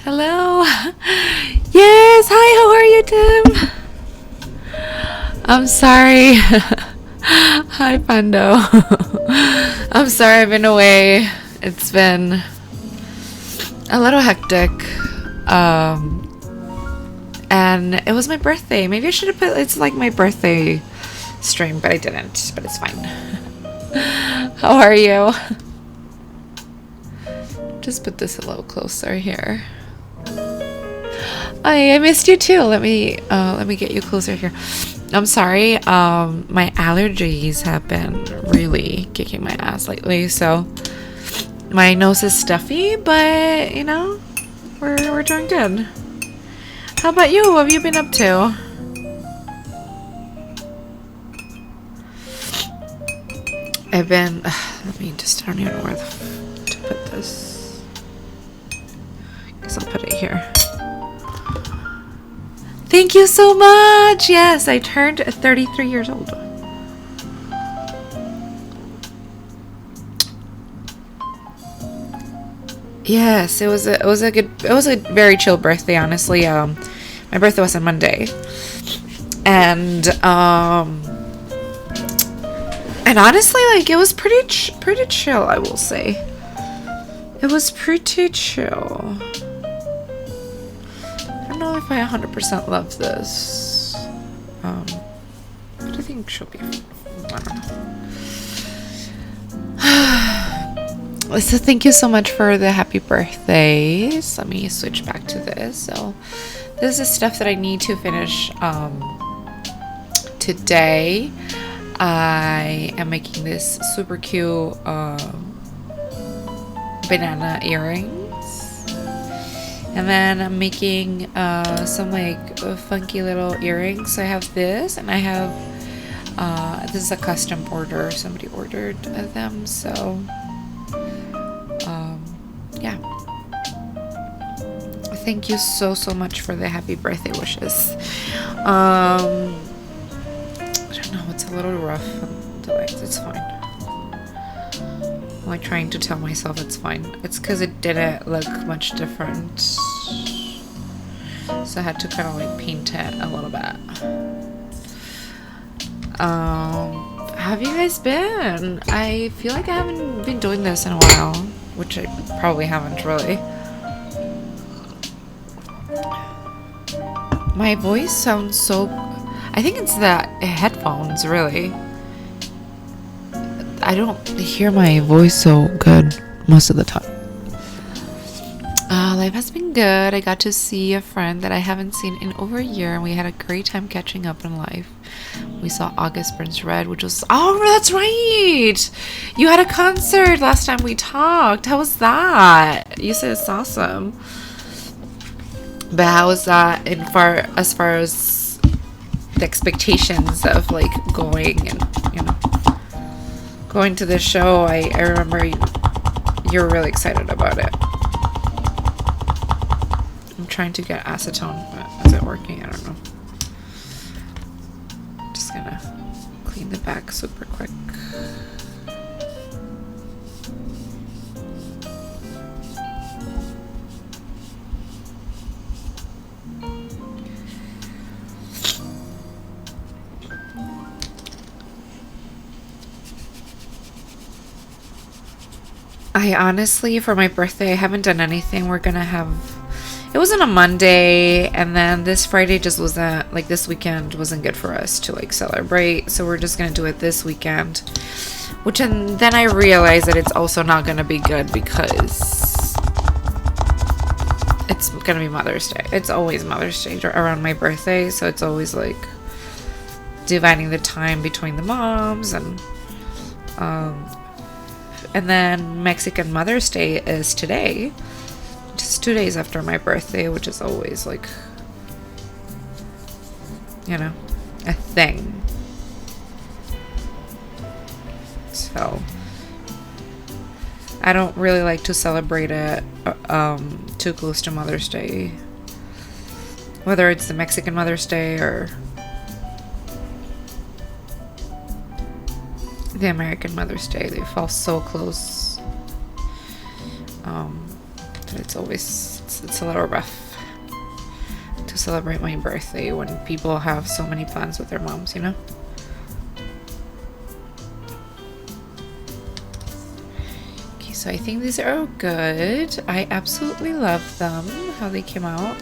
Hello. Yes. Hi. How are you, Tim? I'm sorry. Hi, Pando. I'm sorry I've been away. It's been a little hectic. And it was my birthday. Maybe I should have put it's like my birthday stream, but I didn't. But it's fine. How are you? Just put this a little closer here. I missed you too. Let me get you closer here. I'm sorry. My allergies have been really kicking my ass lately, so my nose is stuffy, but you know, we're doing good. How about you? What have you been up to? I've been. Let me just. I don't even know where to put this. Guess I'll put it here. Thank you so much. Yes, I turned 33 years old. Yes, it was a very chill birthday, honestly. My birthday was on Monday. And honestly, like, it was pretty chill, I will say. It was pretty chill. I don't know if I 100% love this. But I think she'll be, I don't know. So thank you so much for the happy birthdays. Let me switch back to this. So this is stuff that I need to finish today. I am making this super cute banana earrings. And then I'm making some like funky little earrings. So I have this, and I have this is a custom order. Somebody ordered them, so yeah. Thank you so much for the happy birthday wishes. I don't know, it's a little rough. It's fine. I'm like trying to tell myself it's fine. It's because it didn't look much different, so I had to kind of like paint it a little bit. How have you guys been? I feel like I haven't been doing this in a while, which I probably haven't really. My voice sounds so... I think it's the headphones, really. I don't hear my voice so good most of the time. Life has been good. I got to see a friend that I haven't seen in over a year, and we had a great time catching up in life. We saw August Burns Red, which was... Oh, that's right! You had a concert last time we talked. How was that? You said it's awesome. But how was that as far as the expectations of like going and, you know, going to this show? I remember you're really excited about it. I'm trying to get acetone, but is it working? I don't know. Just gonna clean the back super quick. I honestly, for my birthday, I haven't done anything. We're gonna have... It wasn't a Monday, and then this Friday just wasn't... Like, this weekend wasn't good for us to, like, celebrate. So we're just gonna do it this weekend. Which, and then I realized that it's also not gonna be good because... It's gonna be Mother's Day. It's always Mother's Day around my birthday. So it's always, like, dividing the time between the moms and then Mexican Mother's Day is today. Just 2 days after my birthday, which is always like, you know, a thing. So I don't really like to celebrate it too close to Mother's Day. Whether it's the Mexican Mother's Day or the American Mother's Day, they fall so close that it's it's a little rough to celebrate my birthday when people have so many plans with their moms, you know? Okay, so I think these are good. I absolutely love them, how they came out.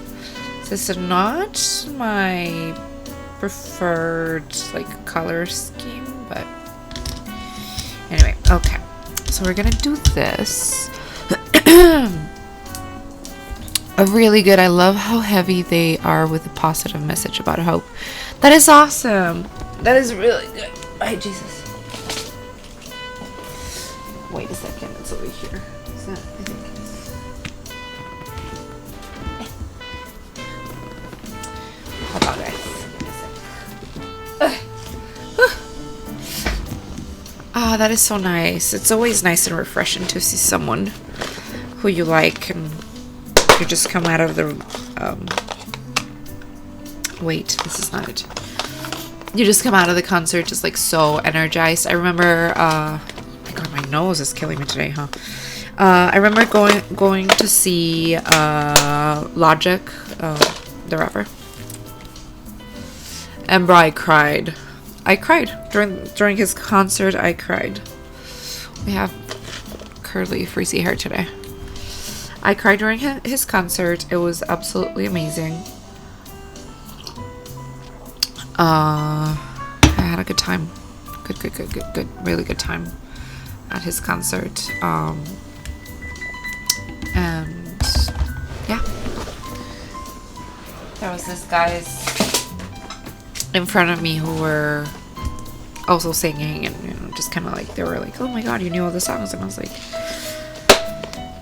This is not my preferred like color scheme, but anyway, okay. So we're gonna do this. A really good. I love how heavy they are with a positive message about hope. That is awesome. That is really good. Ay, Jesus. Wait a second. It's over here. Is that, I think it's... Hold on, guys. Ah, that is so nice. It's always nice and refreshing to see someone who you like and you just come out of the wait, this is not it. You just come out of the concert just like so energized. I remember oh my god, my nose is killing me today, huh? I remember going to see Logic, the rapper. And bro, I cried. I cried during his concert. I cried. We have curly, frizzy hair today. I cried during his concert. It was absolutely amazing. I had a good time. Good. Really good time at his concert. And yeah, there was this guys in front of me who were also singing, and you know, just kind of like they were like, "Oh my god, you knew all the songs," and I was like,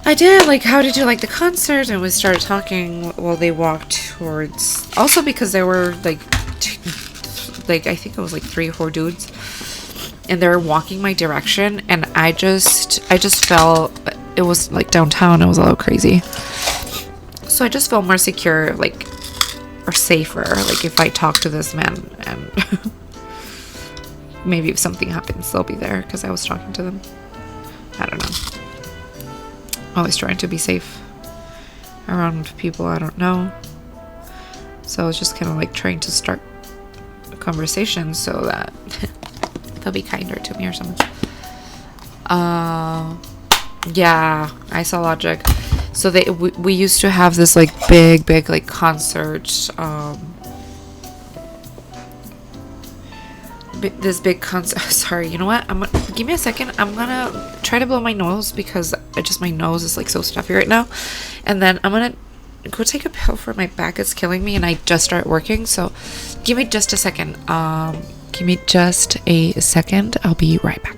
"I did." Like, how did you like the concert? And we started talking while they walked towards. Also because there were like I think it was like 3 or 4 dudes, and they were walking my direction, and I just felt it was like downtown. It was a little crazy, so I just felt more secure, like, or safer, like if I talk to this man and maybe if something happens they'll be there because I was talking to them. I don't know, always trying to be safe around people I don't know, so I was just kind of like trying to start a conversation so that they'll be kinder to me or something. Yeah, I saw Logic. So we used to have this like big like concert, this big concert. Sorry, you know what? Give me a second. I'm gonna try to blow my nose because my nose is like so stuffy right now, and then I'm gonna go take a pill for my back. It's killing me, and I just start working. So, give me just a second. Give me just a second. I'll be right back.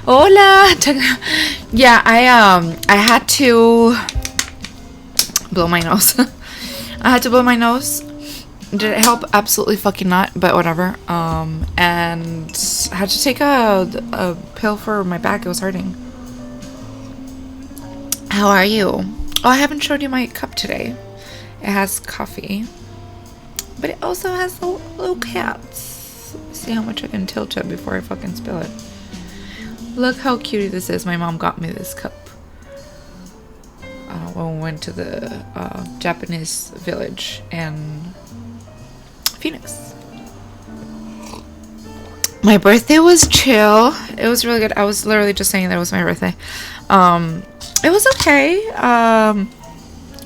Hola. Yeah, I had to blow my nose. I had to blow my nose. Did it help? Absolutely fucking not, but whatever. And I had to take a pill for my back. It was hurting. How are you? Oh, I haven't showed you my cup today. It has coffee, but it also has little cats. Let's see how much I can tilt it before I fucking spill it. Look how cute this is. My mom got me this cup when we went to the Japanese village in Phoenix. My birthday was chill. It was really good. I was literally just saying that it was my birthday. It was okay.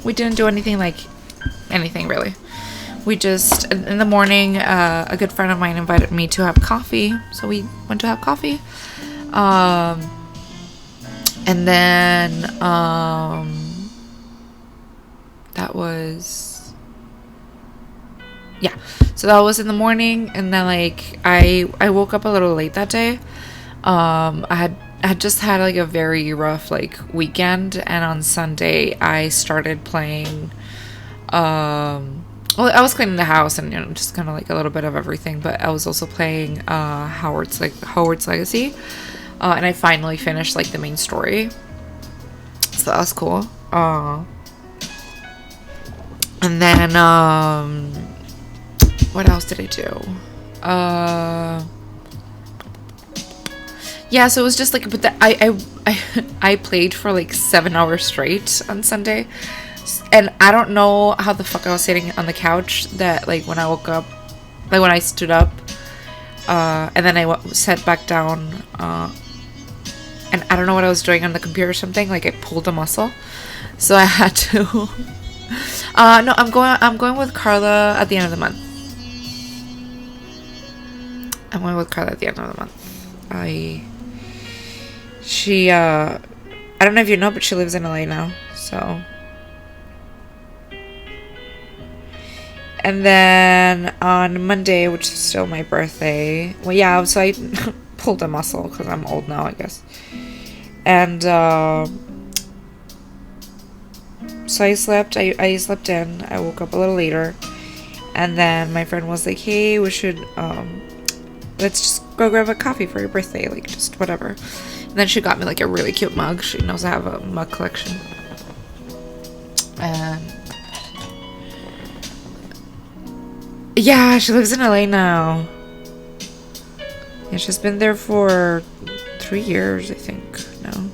We didn't do anything really. We just, in the morning, a good friend of mine invited me to have coffee, so we went to have coffee. And then that was, yeah, so that was in the morning. And then like I woke up a little late that day. I had just had like a very rough like weekend, and on Sunday I started playing well, I was cleaning the house and, you know, just kind of like a little bit of everything, but I was also playing Howard's Legacy, and I finally finished like the main story, so that was cool. And then what else did I do? Yeah, so it was just like, but I played for like 7 hours straight on Sunday, and I don't know how the fuck I was sitting on the couch that like when I woke up, like when I stood up, and then I sat back down, and I don't know what I was doing on the computer or something, like I pulled a muscle, so I had to. No, I'm going with Carla at the end of the month. I'm going with Carla at the end of the month. I don't know if you know, but she lives in LA now, so. And then on Monday, which is still my birthday, well, yeah, so I pulled a muscle because I'm old now, I guess. And so I slept in. I woke up a little later, and then my friend was like, hey, we should let's just go grab a coffee for your birthday, like just whatever. And then she got me like a really cute mug. She knows I have a mug collection. And yeah, she lives in LA now. Yeah, she's been there for 3 years, I think, now.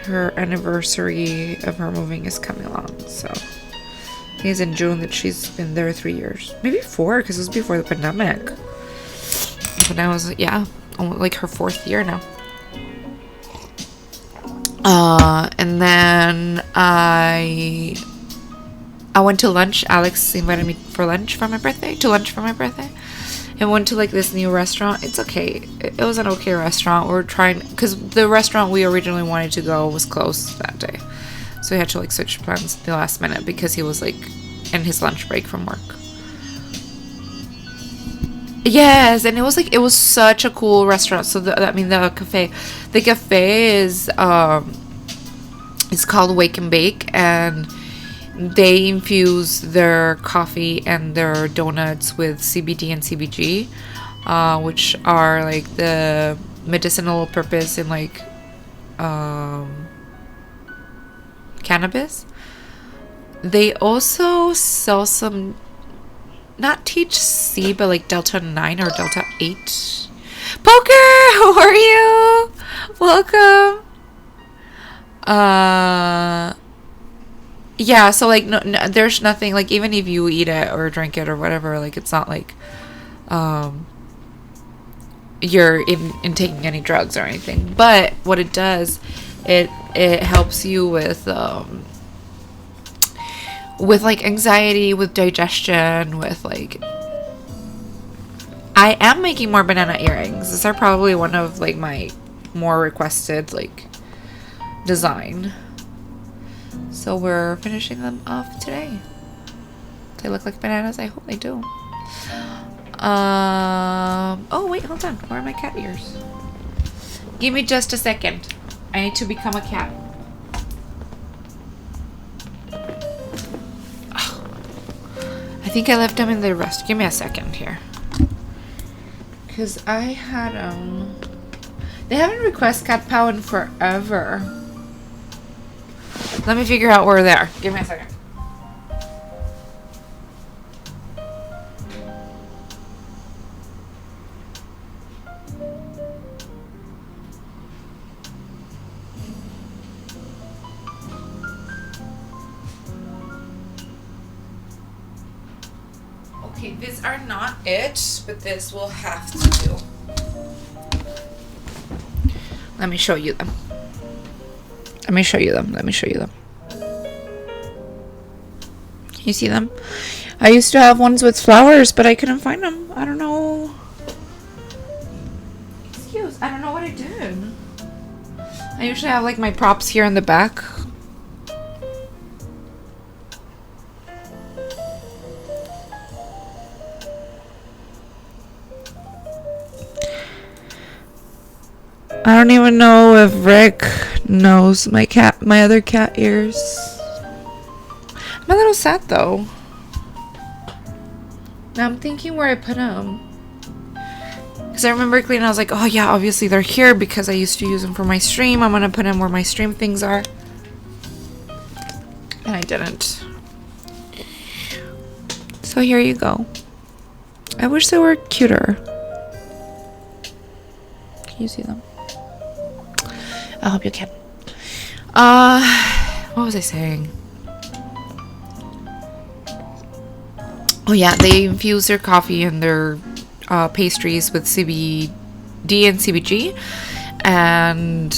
Her anniversary of her moving is coming along, so I think it's in June that she's been there 3 years. Maybe 4, because it was before the pandemic. But I was, yeah, like her 4th year now. And then I went to lunch. Alex invited me for lunch for my birthday. And went to like this new restaurant. It's okay. It was an okay restaurant. We're trying, because the restaurant we originally wanted to go was closed that day. So we had to like switch plans at the last minute because he was like in his lunch break from work. Yes, and it was such a cool restaurant. So the cafe is it's called Wake and Bake, and they infuse their coffee and their donuts with CBD and CBG, which are like the medicinal purpose in like cannabis. They also sell some, not THC, but like Delta 9 or Delta 8. Poker, how are you? Welcome. Yeah, so like no, there's nothing, like even if you eat it or drink it or whatever, like it's not like you're in taking any drugs or anything. But what it does, it helps you with like anxiety, with digestion, with like, I am making more banana earrings. These are probably one of like my more requested like design. So we're finishing them off today. They look like bananas. I hope they do. Oh wait, hold on. Where are my cat ears? Give me just a second. I need to become a cat. I think I left them in the rest. Give me a second here. Because I had they haven't requested cat pow in forever. Let me figure out where they're. Give me a second. Okay, these are not it, but this will have to do. Let me show you them. Let me show you them. Let me show you them. Can you see them? I used to have ones with flowers, but I couldn't find them. I don't know. Excuse, I don't know what I did. I usually have like my props here in the back. I don't even know if Rick knows my other cat ears. I'm a little sad though. Now I'm thinking where I put them. Because I remember cleaning, I was like, oh yeah, obviously they're here because I used to use them for my stream. I'm gonna put them where my stream things are. And I didn't. So here you go. I wish they were cuter. Can you see them? I hope you can. What was I saying? Oh yeah, they infuse their coffee and their pastries with CBD and CBG, and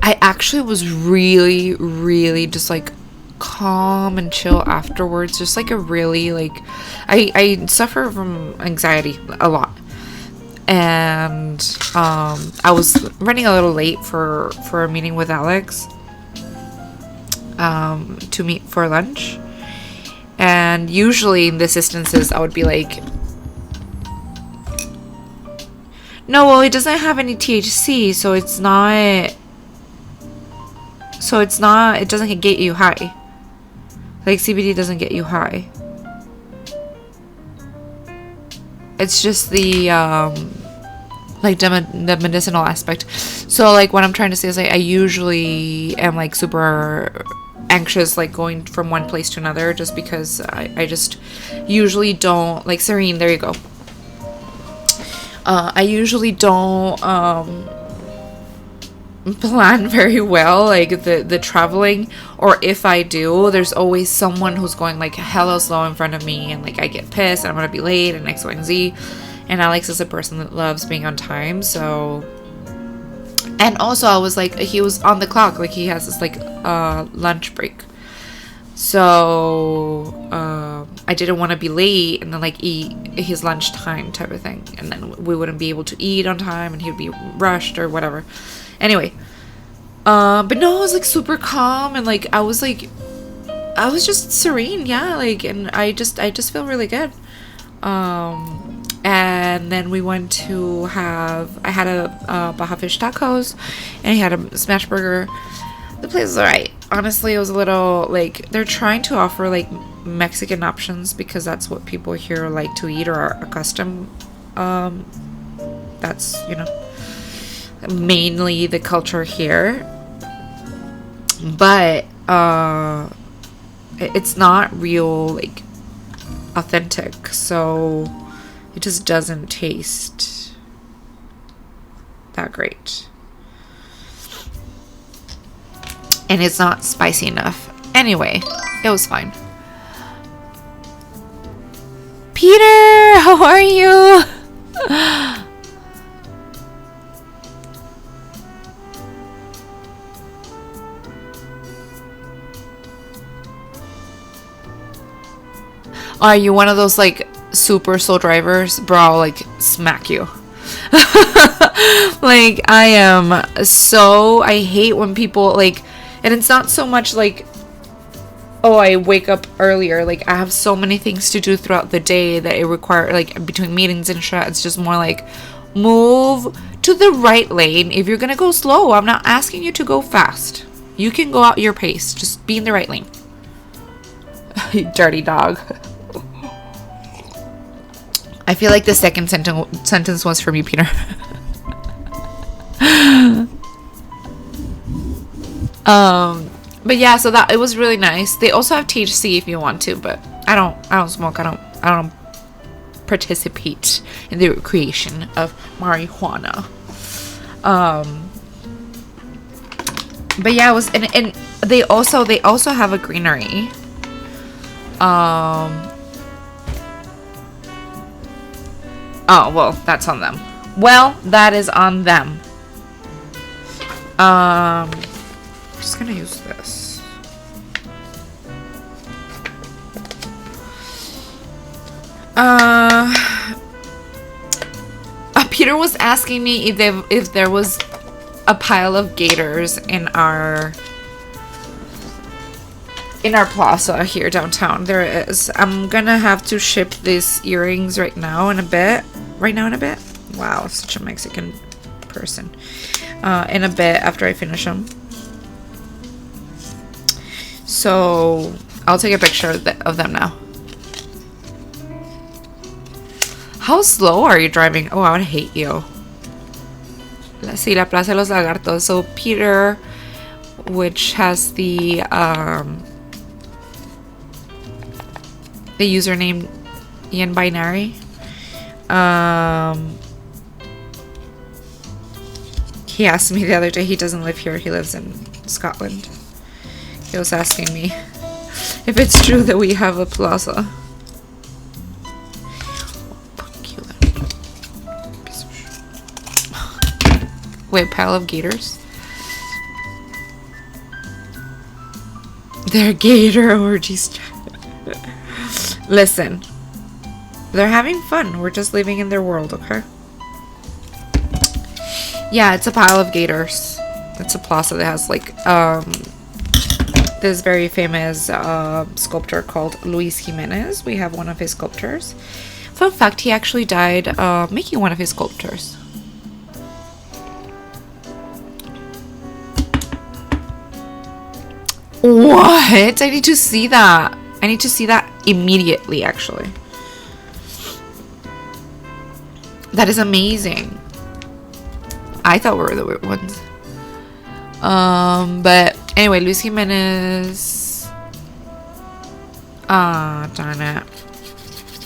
I actually was really just like calm and chill afterwards. Just like a really like, I suffer from anxiety a lot. And I was running a little late for a meeting with Alex to meet for lunch, and usually in this instances I would be like, no, well, it doesn't have any THC, so it doesn't get you high. Like CBD doesn't get you high. It's just the like the medicinal aspect. So like what I'm trying to say is like I usually am like super anxious like going from one place to another, just because I just usually don't like Serene, there you go. I usually don't plan very well like the traveling, or if I do, there's always someone who's going like hella slow in front of me, and like I get pissed and I'm gonna be late and X, Y, and Z. And Alex is a person that loves being on time, so. And also I was like, he was on the clock, like he has this like lunch break, so I didn't want to be late and then like eat his lunchtime type of thing, and then we wouldn't be able to eat on time and he'd be rushed or whatever. Anyway, but no, I was like super calm, and like I was just serene, yeah, like, and I just feel really good. And then we went to I had a Baja Fish tacos, and he had a smash burger. The place was alright. Honestly, it was a little like, they're trying to offer like Mexican options because that's what people here like to eat or are accustomed. That's, you know, mainly the culture here. But it's not real like authentic, so it just doesn't taste that great. And it's not spicy enough. Anyway, it was fine. Peter, how are you? Are you one of those like super slow drivers? Bro, I'll like smack you. Like I am so, I hate when people like, and it's not so much like oh, I wake up earlier. Like, I have so many things to do throughout the day that it require, like, between meetings and shit. It's just more like, move to the right lane. If you're gonna go slow, I'm not asking you to go fast. You can go out your pace. Just be in the right lane. Dirty dog. I feel like the second sentence was from you, Peter. But yeah, so that it was really nice. They also have THC if you want to, but I don't smoke. I don't participate in the creation of marijuana. But yeah, it was, and they also have a greenery. Oh, well, that's on them. Well, that is on them. I'm just gonna use this. Peter was asking me if there was a pile of gators in our plaza here downtown. There is. I'm gonna have to ship these earrings right now in a bit. Wow, such a Mexican person. In a bit after I finish them. So I'll take a picture of them now. How slow are you driving? Oh, I would hate you. Sí, la Plaza de los Lagartos. So Peter, which has the username Ian Binary. He asked me the other day, he doesn't live here, he lives in Scotland. He was asking me if it's true that we have a plaza. Wait, pile of gators? They're gator orgies. Listen, they're having fun. We're just living in their world, okay? Yeah, it's a pile of gators. It's a plaza that has like this very famous sculptor called Luis Jimenez. We have one of his sculptures. Fun fact, he actually died making one of his sculptures. What? I need to see that. I need to see that immediately, actually. That is amazing. I thought we were the weird ones. But anyway, Luis Jimenez. Ah, darn it.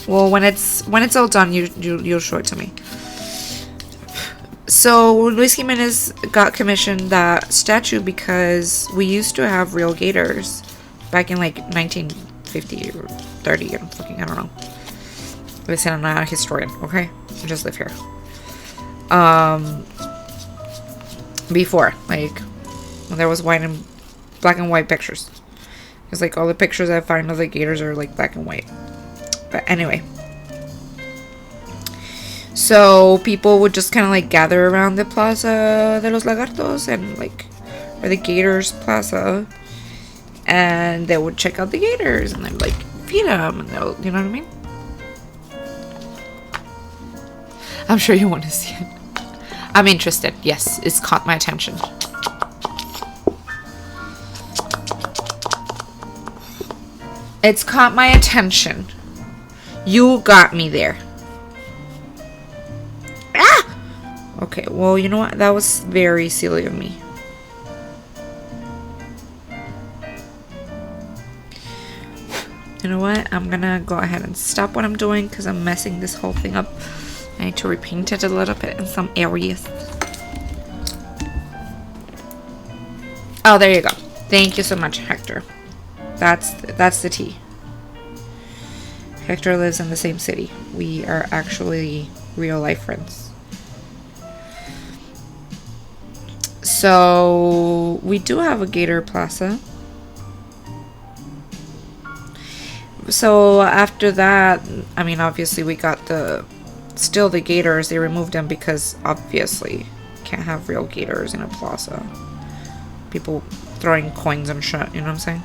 Well, when it's all done, you'll show it to me. So Luis Jimenez got commissioned that statue because we used to have real gators back in like 1950 or 30. I don't know. Listen, I'm not a historian, okay? I just live here. Before, like, when there was black and white pictures. It's like all the pictures I find of the gators are like black and white. But anyway. So people would just kind of like gather around the Plaza de los Lagartos and like, or the Gators Plaza, and they would check out the gators and they'd like feed them, and they'll, you know what I mean? I'm sure you want to see it. I'm interested. Yes, it's caught my attention. It's caught my attention. You got me there. Ah! Okay, well, you know what? That was very silly of me. You know what? I'm gonna go ahead and stop what I'm doing because I'm messing this whole thing up. I need to repaint it a little bit in some areas. Oh, there you go. Thank you so much, Hector. That's the tea. Hector lives in the same city. We are actually real life friends. So we do have a Gator Plaza. So after that, I mean, obviously we got still the gators. They removed them because obviously can't have real gators in a plaza. People throwing coins and shit, you know what I'm saying?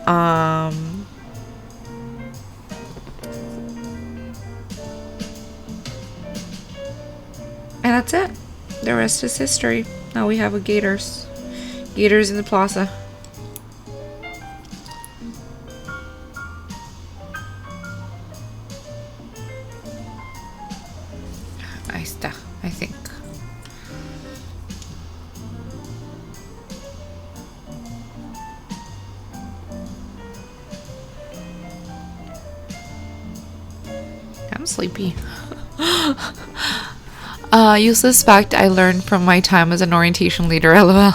And that's it. The rest is history. Now we have a gators. Gators in the plaza. Ahí está, I think. I'm sleepy. Useless fact I learned from my time as an orientation leader, lol.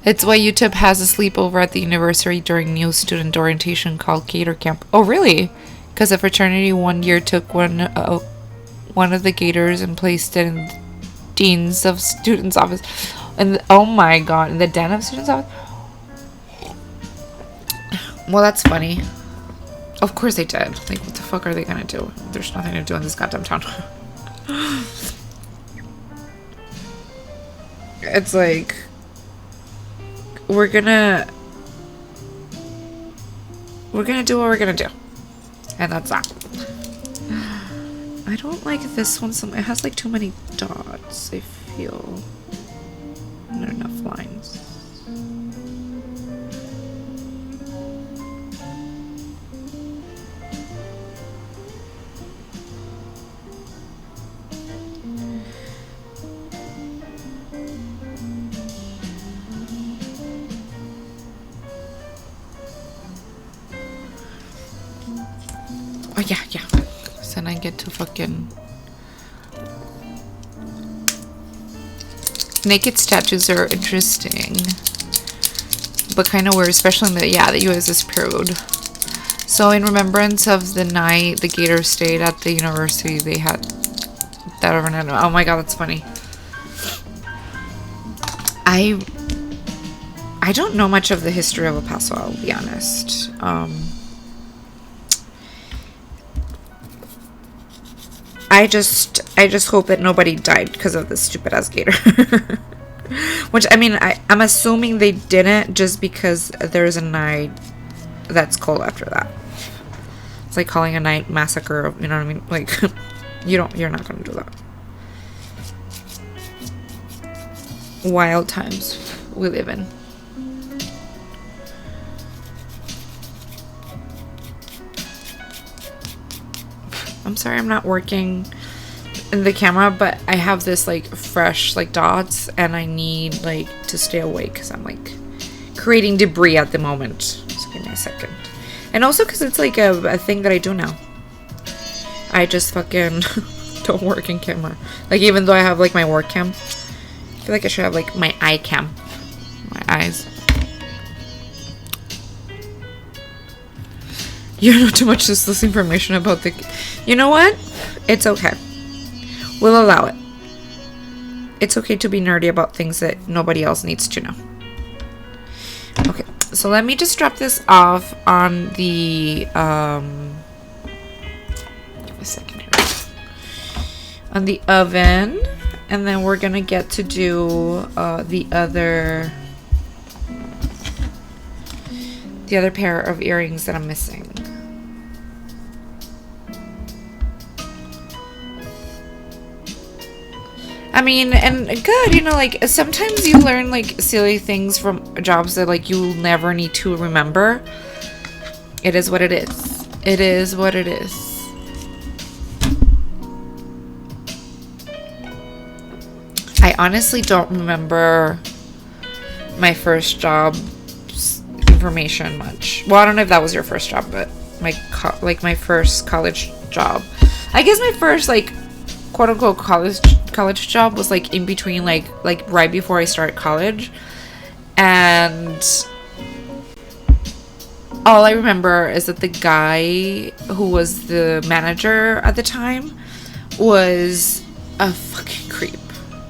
It's why UTEP has a sleepover at the university during new student orientation called Gator Camp. Oh, really? Because a fraternity one year took one of the gators and placed it in the dean's of students' office. And oh my god, in the den of students' office? Well, that's funny. Of course they did. Like, what the fuck are they gonna do? There's nothing to do in this goddamn town. It's like, we're gonna do what we're gonna do, and that's that. I don't like this one. It has like too many dots. I feel not enough lines. Oh, yeah. So then I get to fucking... Naked statues are interesting. But kind of weird, especially in the USS period. So in remembrance of the night the Gators stayed at the university, they had that overnight. Oh my god, that's funny. I don't know much of the history of El Paso, I'll be honest. I just hope that nobody died because of this stupid ass gator. Which, I mean, I'm assuming they didn't, just because there's a night that's called after that. It's like calling a night massacre, you know what I mean? Like, you're not gonna do that. Wild times we live in. I'm sorry I'm not working in the camera, but I have this like fresh like dots and I need like to stay awake because I'm like creating debris at the moment. So give me a second. And also because it's like a thing that I do now. I just fucking don't work in camera. Like, even though I have like my work cam, I feel like I should have like my eye cam. My eyes. You know too much useless information about the... You know what? It's okay. We'll allow it. It's okay to be nerdy about things that nobody else needs to know. Okay, so let me just drop this off on the... give me a second here. On the oven. And then we're gonna get to do the other pair of earrings that I'm missing. I mean, and good, you know, like, sometimes you learn, like, silly things from jobs that, like, you'll never need to remember. It is what it is. It is what it is. I honestly don't remember my first job's information much. Well, I don't know if that was your first job, but my first college job. I guess my first, like, quote unquote college job was like in between, like right before I started college, and all I remember is that the guy who was the manager at the time was a fucking creep.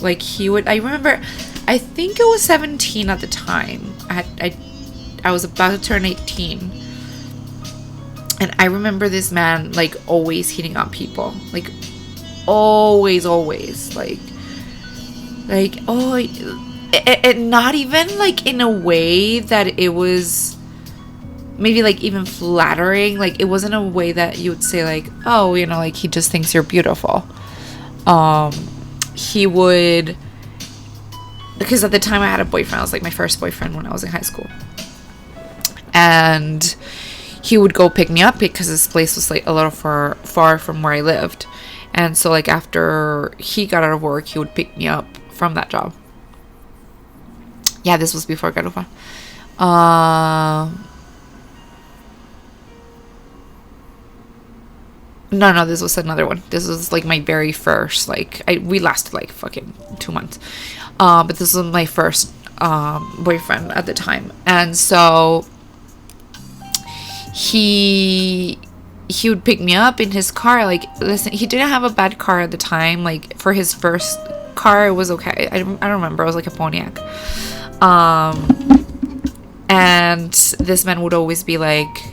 Like, I remember, I think it was 17 at the time. I was about to turn 18. And I remember this man, like, always hitting on people. Like, always. Like, oh, it not even, like, in a way that it was, maybe like even flattering. Like it wasn't a way that you would say like, oh, you know, like he just thinks you're beautiful. He would, because at the time I had a boyfriend. I was like my first boyfriend when I was in high school, and he would go pick me up because his place was like a little far from where I lived. And so like after he got out of work, he would pick me up from that job. Yeah, this was before Garufa. No, this was another one. This was like my very first, like, we lasted like fucking 2 months. But this was my first boyfriend at the time. And so he would pick me up in his car. Like, listen, he didn't have a bad car at the time. Like, for his first car, it was okay. I don't remember. It was like a Pontiac. And this man would always be like,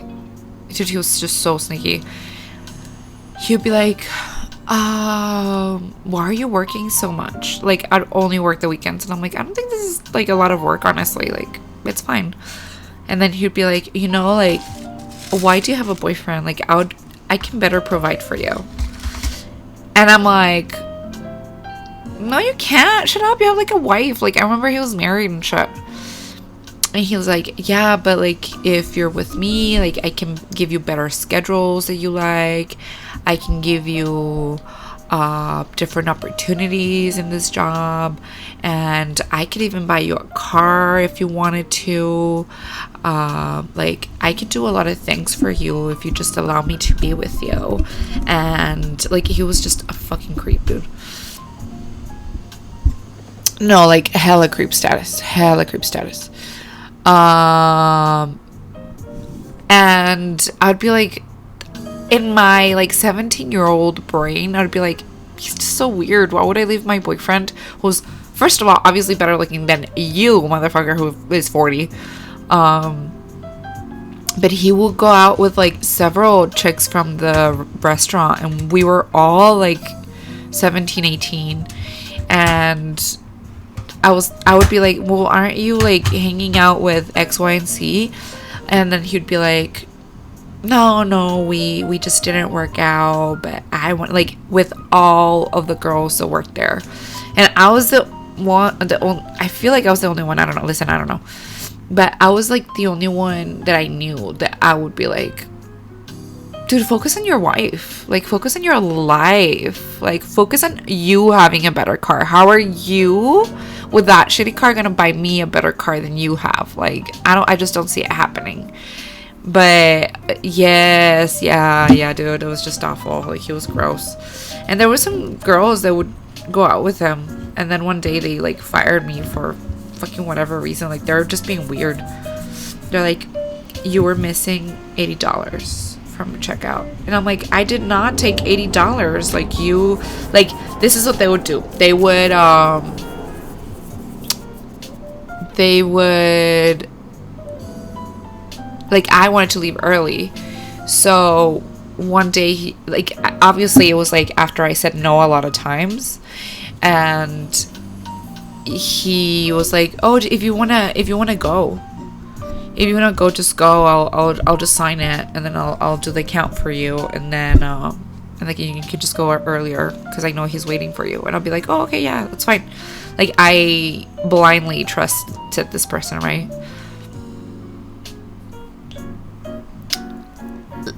dude, he was just so sneaky. He would be like, why are you working so much? Like, I'd only work the weekends. And I'm like, I don't think this is like a lot of work, honestly. Like, it's fine. And then he'd be like, you know, like, why do you have a boyfriend? Like, I can better provide for you. And I'm like, no, you can't. Shut up. You have like a wife. Like, I remember he was married and shit. And he was like, yeah, but like, if you're with me, like, I can give you better schedules that you like. I can give you different opportunities in this job. And I could even buy you a car if you wanted to. Like, I could do a lot of things for you if you just allow me to be with you. And like, he was just a fucking creep, dude. No, like, hella creep status. And I'd be like, in my like 17-year-old brain, I'd be like, he's just so weird. Why would I leave my boyfriend who's, first of all, obviously better looking than you, motherfucker, who is 40? But he would go out with like several chicks from the restaurant, and we were all like 17, 18, and I would be like, well, aren't you like hanging out with X, Y, and Z? And then he'd be like, no, we just didn't work out, but I went like with all of the girls that worked there, and I was the only, I feel like I was the only one. I don't know. Listen, I don't know, but I was like the only one that I knew that I would be like, dude, focus on your wife. Like, focus on your life. Like, focus on you having a better car. How are you with that shitty car gonna buy me a better car than you have? Like, I just don't see it happening. But yes, yeah, dude, it was just awful. Like, he was gross. And there were some girls that would go out with him, and then one day they like fired me for fucking whatever reason. Like, they're just being weird. They're like, you were missing $80 from checkout. And I'm like, I did not take $80. Like, you, like, this is what they would do. They would like, I wanted to leave early, so one day he, like, obviously it was like after I said no a lot of times, and he was like, oh, if you wanna go, just go. I'll just sign it, and then I'll do the count for you, and then like, you can just go earlier because I know he's waiting for you. And I'll be like, oh, okay, yeah, that's fine. Like, I blindly trusted this person, right?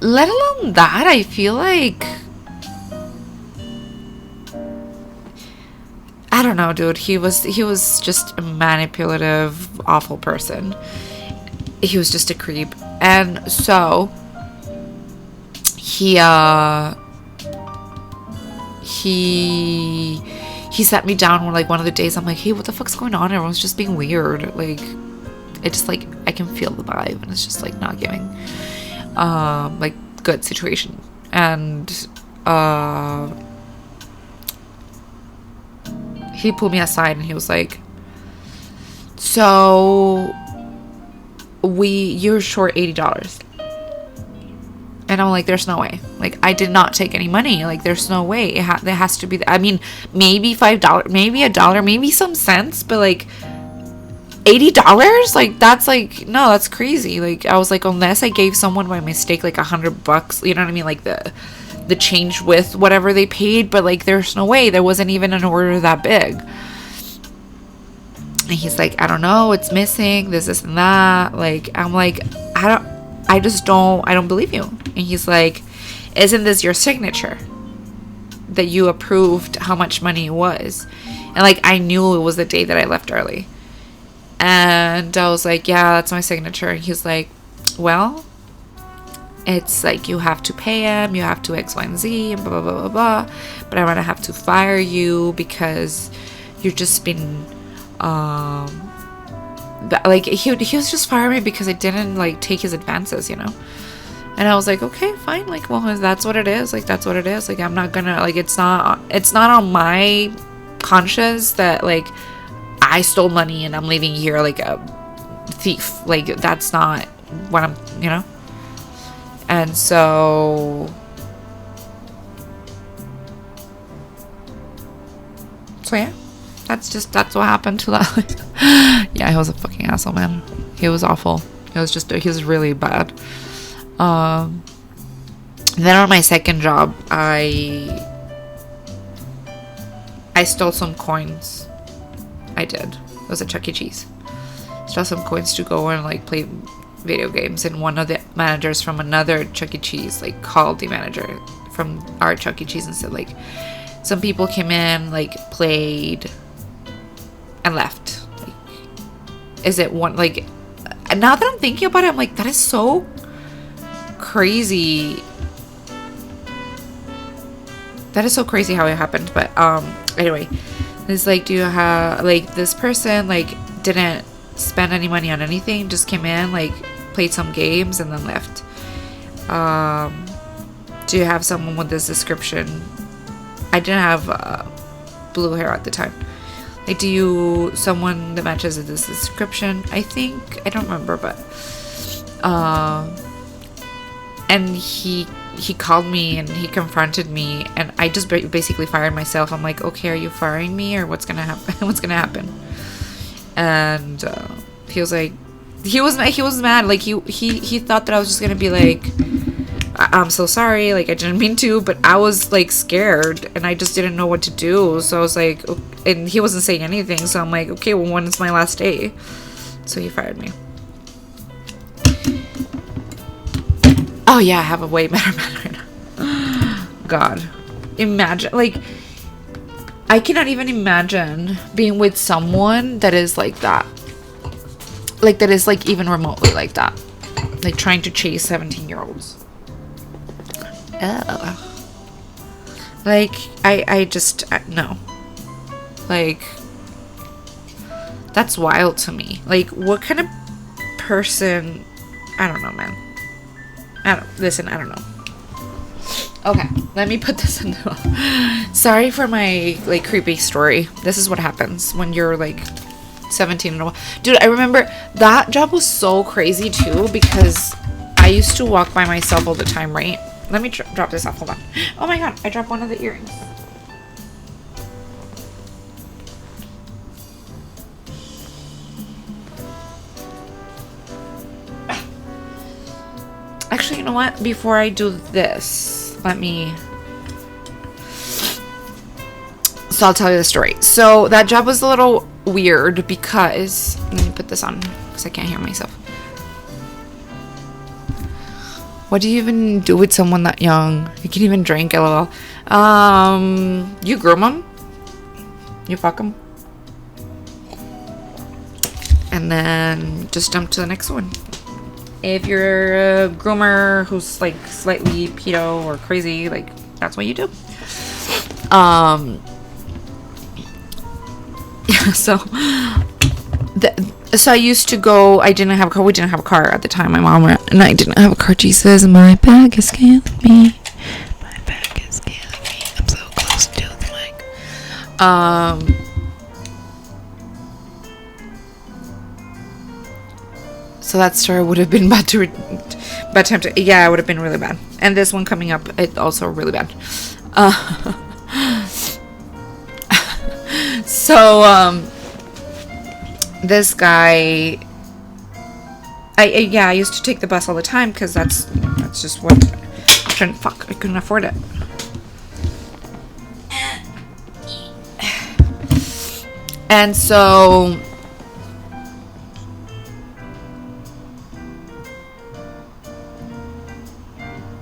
Let alone that, I feel like, I don't know, dude. He was just a manipulative, awful person. He was just a creep. And so he sat me down one of the days. I'm like, hey, what the fuck's going on? Everyone's just being weird. Like, it just, like, I can feel the vibe, and it's just like not giving like good situation. And he pulled me aside and he was like, so you're short $80. And I'm like, there's no way. Like, I did not take any money. Like, there's no way. There has to be. I mean, maybe $5, maybe $1, maybe some cents, but like $80? Like, that's like, no, that's crazy. Like, I was like, unless I gave someone by mistake like $100, you know what I mean, like the change with whatever they paid, but like there's no way, there wasn't even an order that big. And he's like, I don't know, it's missing this and that. Like, I'm like, I don't believe you. And he's like, isn't this your signature that you approved how much money it was? And like, I knew it was the day that I left early. And I was like, yeah, that's my signature. And he's like, well, it's like, you have to pay him, you have to X, Y, and Z, and blah, blah, blah, blah, blah. But I'm gonna have to fire you because you've just been, like, he was just firing me because I didn't, like, take his advances, you know? And I was like, okay, fine. Like, well, if that's what it is, like, that's what it is. Like, I'm not gonna, like, it's not on my conscience that, like, I stole money and I'm leaving here like a thief. Like, that's not what I'm, you know? And so yeah, that's what happened to that. Yeah, he was a fucking asshole, man. He was awful. He was really bad. Then on my second job, I stole some coins. I did. It was a Chuck E. Cheese. Stole some coins to go and like play video games, and one of the managers from another Chuck E. Cheese like called the manager from our Chuck E. Cheese and said, like, some people came in, like, played and left. Like, is it one, like, now that I'm thinking about it, I'm like, that is so crazy. That is so crazy how it happened. But anyway, it's like, do you have, like, this person like didn't spend any money on anything, just came in, like, played some games and then left. Do you have someone with this description? I didn't have blue hair at the time. Like, someone that matches this description? I think, I don't remember, but and he called me and he confronted me, and I just basically fired myself. I'm like, okay, are you firing me, or what's gonna happen? What's gonna happen? And he was like, he was mad. Like, he thought that I was just gonna be like, I'm so sorry, like, I didn't mean to, but I was like scared and I just didn't know what to do. So I was like, and he wasn't saying anything, so I'm like, okay, well, when is my last day? So he fired me. Oh yeah, I have a way better man right now. God, imagine, like, I cannot even imagine being with someone that is like that. Like, that is like even remotely like that. Like, trying to chase 17-year-olds. Like, I just, no. Like, that's wild to me. Like, what kind of person, I don't know, man. I don't know. Okay, let me put this in the, sorry for my, like, creepy story. This is what happens when you're, like, 17 and a while. Dude, I remember that job was so crazy, too, because I used to walk by myself all the time, right? Let me drop this off. Hold on. Oh my god, I dropped one of the earrings. Actually, you know what? Before I do this, let me... So I'll tell you the story. So that job was a little weird because... Let me put this on because I can't hear myself. What do you even do with someone that young? You can even drink, lol. You groom them. You fuck them. And then just jump to the next one. If you're a groomer who's like slightly pedo or crazy, like, that's what you do. So I used to go, I didn't have a car. We didn't have a car at the time. My mom and I didn't have a car. Jesus, my bag is killing me. My bag is killing me. I'm so close to the mic. So that story would have been bad time to, yeah, it would have been really bad. And this one coming up, it's also really bad. So this guy, I used to take the bus all the time because that's just what I couldn't afford it. And so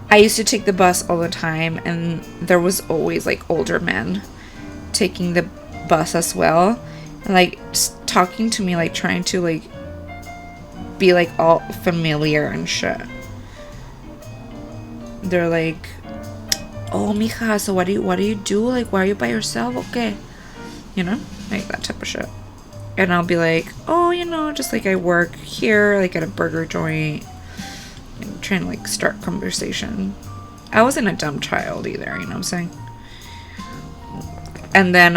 I used to take the bus all the time, and there was always like older men taking the bus as well, and like just talking to me, like trying to like be like all familiar and shit. They're like, "Oh, mija, so what do you do? Like, why are you by yourself? Okay," you know, like that type of shit. And I'll be like, "Oh, you know, just like I work here, like at a burger joint," and trying to like start conversation. I wasn't a dumb child either, you know what I'm saying? And then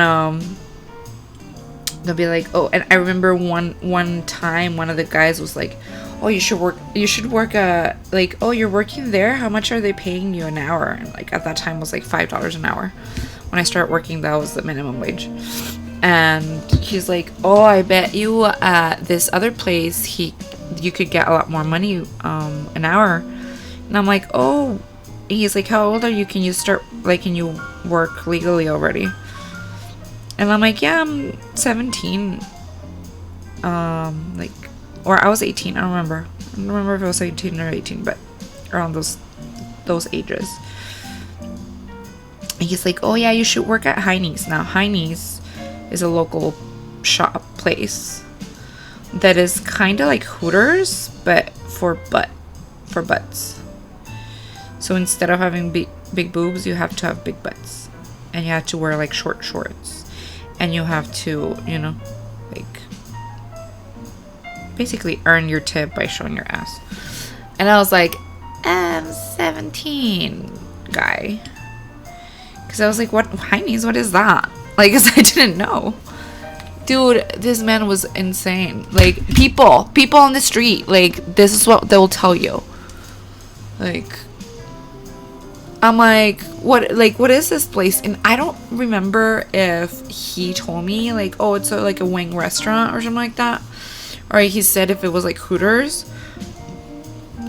they'll be like, "Oh," and I remember one time one of the guys was like, "Oh, you should work like, oh, you're working there? How much are they paying you an hour?" And like at that time was like $5 an hour. When I started working, that was the minimum wage. And he's like, "Oh, I bet you this other place you could get a lot more money an hour." And I'm like, "Oh." He's like, "How old are you? Can you work legally already?" And I'm like, "Yeah, I'm 17." Like, or I was 18. I don't remember if I was 18 or 18, but around those ages. And he's like, "Oh yeah, you should work at Heine's." Now Heine's is a local shop place that is kind of like Hooters, but for butts. So instead of having big boobs, you have to have big butts, and you have to wear like short shorts, and you have to, you know, like basically earn your tip by showing your ass. And I was like, "I'm 17, guy," because I was like, "What Heine's? What is that?" Like, because I didn't know. Dude, this man was insane. Like, people on the street, like, this is what they will tell you. Like, I'm like, what is this place? And I don't remember if he told me, like, "Oh, it's like a wing restaurant," or something like that. Or he said if it was like Hooters.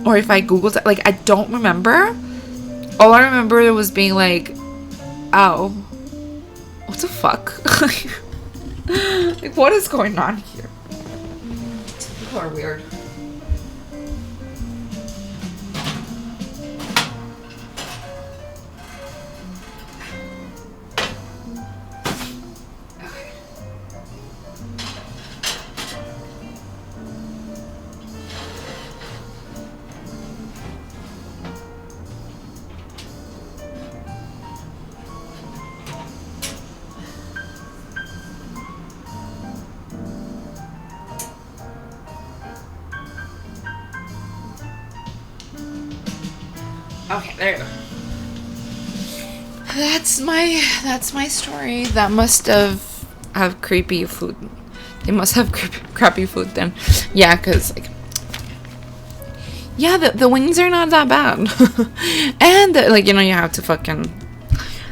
Or if I Googled it. Like, I don't remember. All I remember was being like, "Oh, what the fuck?" Like, what is going on here? People are weird. Okay, there you go. That's my story. That must have creepy food. They must have crappy food then. Yeah, because like, yeah, the wings are not that bad. And like, you know, you have to fucking.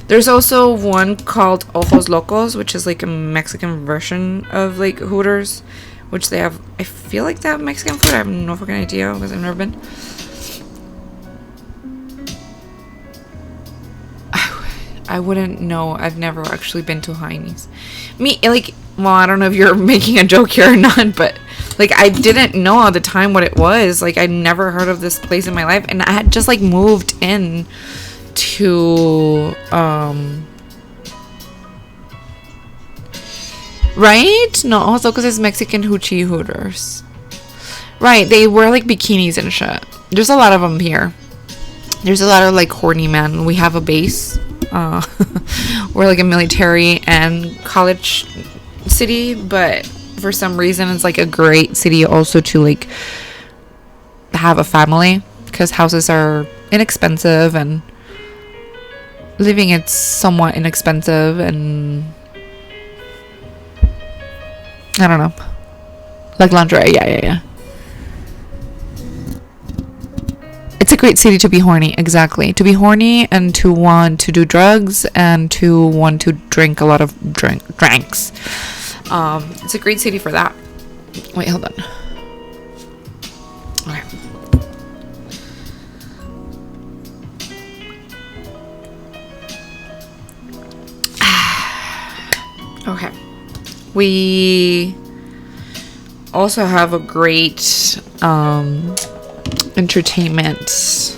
There's also one called Ojos Locos, which is like a Mexican version of like Hooters, which they have. I feel like they have Mexican food. I have no fucking idea because I've never been. I wouldn't know. I've never actually been to Heine's. Well, I don't know if you're making a joke here or not, but like, I didn't know all the time what it was. Like, I'd never heard of this place in my life, and I had just like moved in to right? No, also because it's Mexican hoochie Hooters. Right, they wear like bikinis and shit. There's a lot of them here. There's a lot of like horny men. We have a base. We're like a military and college city, but for some reason it's like a great city also to like have a family, because houses are inexpensive and living it's somewhat inexpensive, and I don't know, like lingerie. Yeah. It's a great city to be horny. Exactly. To be horny and to want to do drugs and to want to drink a lot of drinks. It's a great city for that. Wait, hold on. Okay. Okay. We also have a great entertainment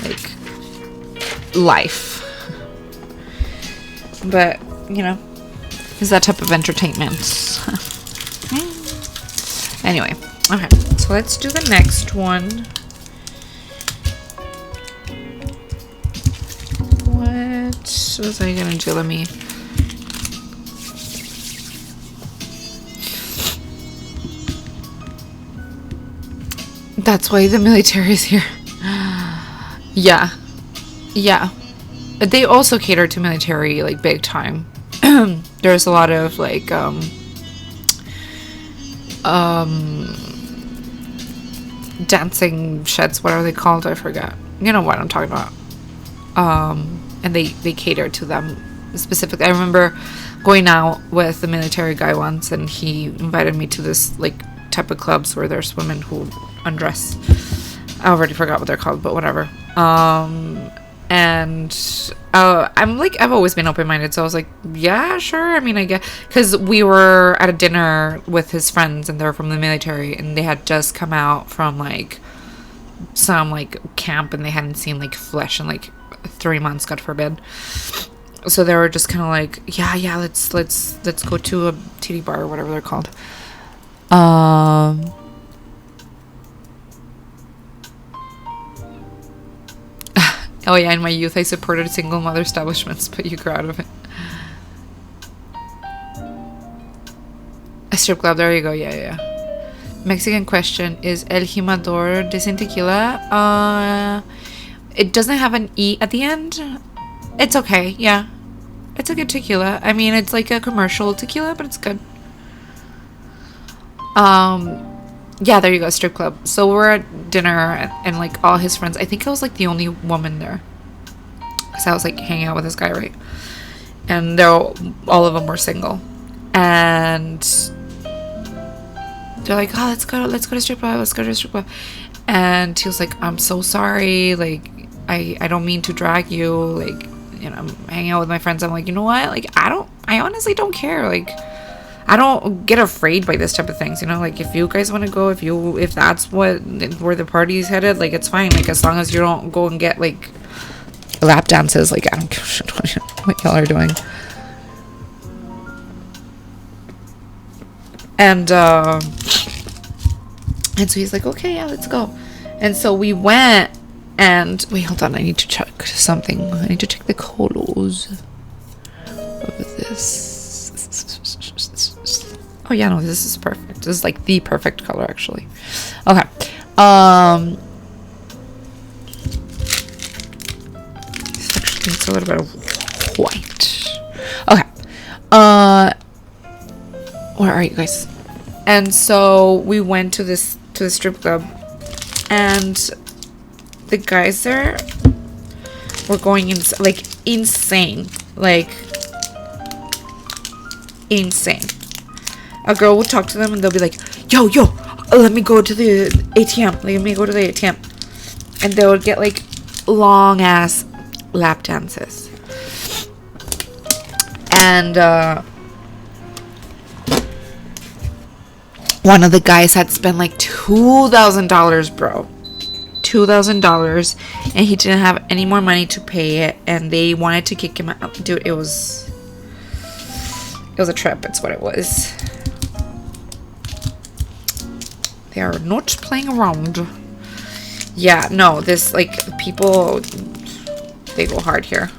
like life. But, you know, it's that type of entertainment. Anyway, okay. So let's do the next one. What was I gonna do? Let me... That's why the military is here. Yeah. Yeah. They also cater to military, like, big time. There's a lot of, like, dancing sheds, what are they called? I forgot. You know what I'm talking about. And they cater to them specifically. I remember going out with the military guy once, and he invited me to this, like, type of clubs where there's women who undress. I already forgot what they're called, but whatever. And I'm like, I've always been open-minded, so I was like, yeah, sure. I mean, I guess, because we were at a dinner with his friends, and they're from the military, and they had just come out from like some like camp, and they hadn't seen like flesh in like 3 months, God forbid. So they were just kind of like, yeah, let's go to a titty bar or whatever they're called. Oh yeah, in my youth I supported single mother establishments, but you grew out of it. A strip club, there you go, yeah. Mexican question, is El Jimador decent tequila? It doesn't have an E at the end. It's okay, yeah. It's a good tequila. I mean, it's like a commercial tequila, but it's good. Yeah, there you go, strip club. So we're at dinner, and like all his friends, I think I was like the only woman there, because I was like hanging out with this guy, right? And all of them were single, and they're like, oh, let's go to strip club. And he was like, I'm so sorry, like I don't mean to drag you, like, you know, I'm hanging out with my friends. I'm like, you know what, like I honestly don't care, like I don't get afraid by this type of things, you know, like if you guys want to go, if that's where the party's headed, like it's fine, like as long as you don't go and get like lap dances, like I don't give a shit what y'all are doing. And so he's like, okay, yeah, let's go. And so we went, and wait, hold on, I need to check something. I need to check the colors of this. Oh yeah, no, this is perfect. This is like the perfect color, actually. Okay. This actually needs a little bit of white. Okay. Where are you guys? And so we went to the strip club, and the guys there were going in like insane, A girl would talk to them, and they'll be like, yo, let me go to the ATM. And they would get like long ass lap dances. And one of the guys had spent like $2,000, bro. $2,000, and he didn't have any more money to pay it, and they wanted to kick him out. Dude, it was a trip. It's what it was. They are not playing around. Yeah, no, this, like, people, they go hard here.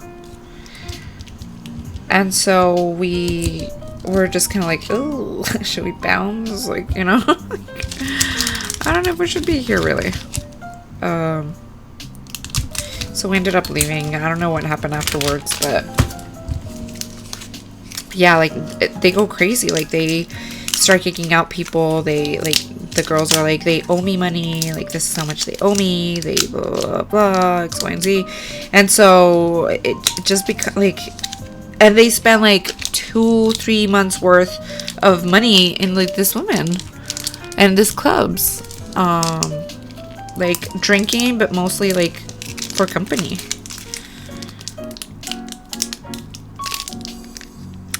And so we were just kind of like, oh, should we bounce? Like, you know? I don't know if we should be here, really. So we ended up leaving. I don't know what happened afterwards, but yeah, like, they go crazy. Like, they start kicking out people. They, like, the girls are like, they owe me money, like, this is how much they owe me, they blah blah blah, X, Y, and Z. And so it just becomes like, and they spend like 2-3 months worth of money in like this woman and this clubs, like drinking, but mostly like for company.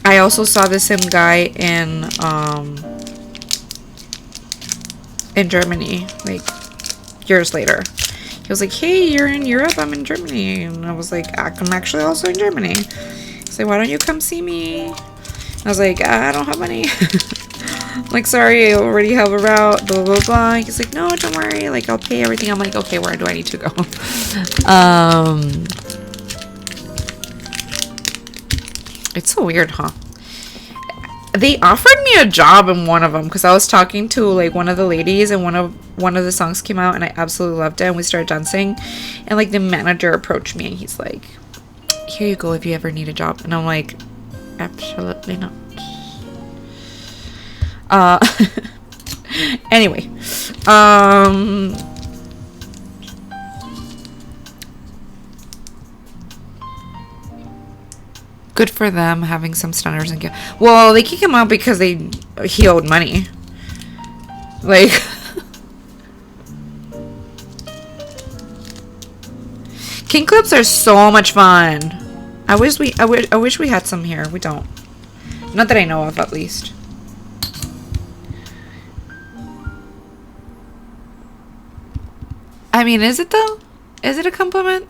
I also saw the same guy in Germany, like years later. He was like, "Hey, you're in Europe, I'm in Germany." And I was like, "I'm actually also in Germany." He's like, "Why don't you come see me?" I was like, "I don't have money." I'm like, "Sorry, I already have a route, blah, blah, blah." He's like, "No, don't worry, like, I'll pay everything." I'm like, "Okay, where do I need to go?" It's so weird, huh? They offered me a job in one of them because I was talking to like one of the ladies, and one of the songs came out and I absolutely loved it, and we started dancing, and like the manager approached me and he's like, "Here you go if you ever need a job." And I'm like, "Absolutely not." Anyway, good for them having some stunners and well, they kick him out because he owed money. Like, king clubs are so much fun. I wish we had some here. We don't. Not that I know of, at least. I mean, is it though? Is it a compliment?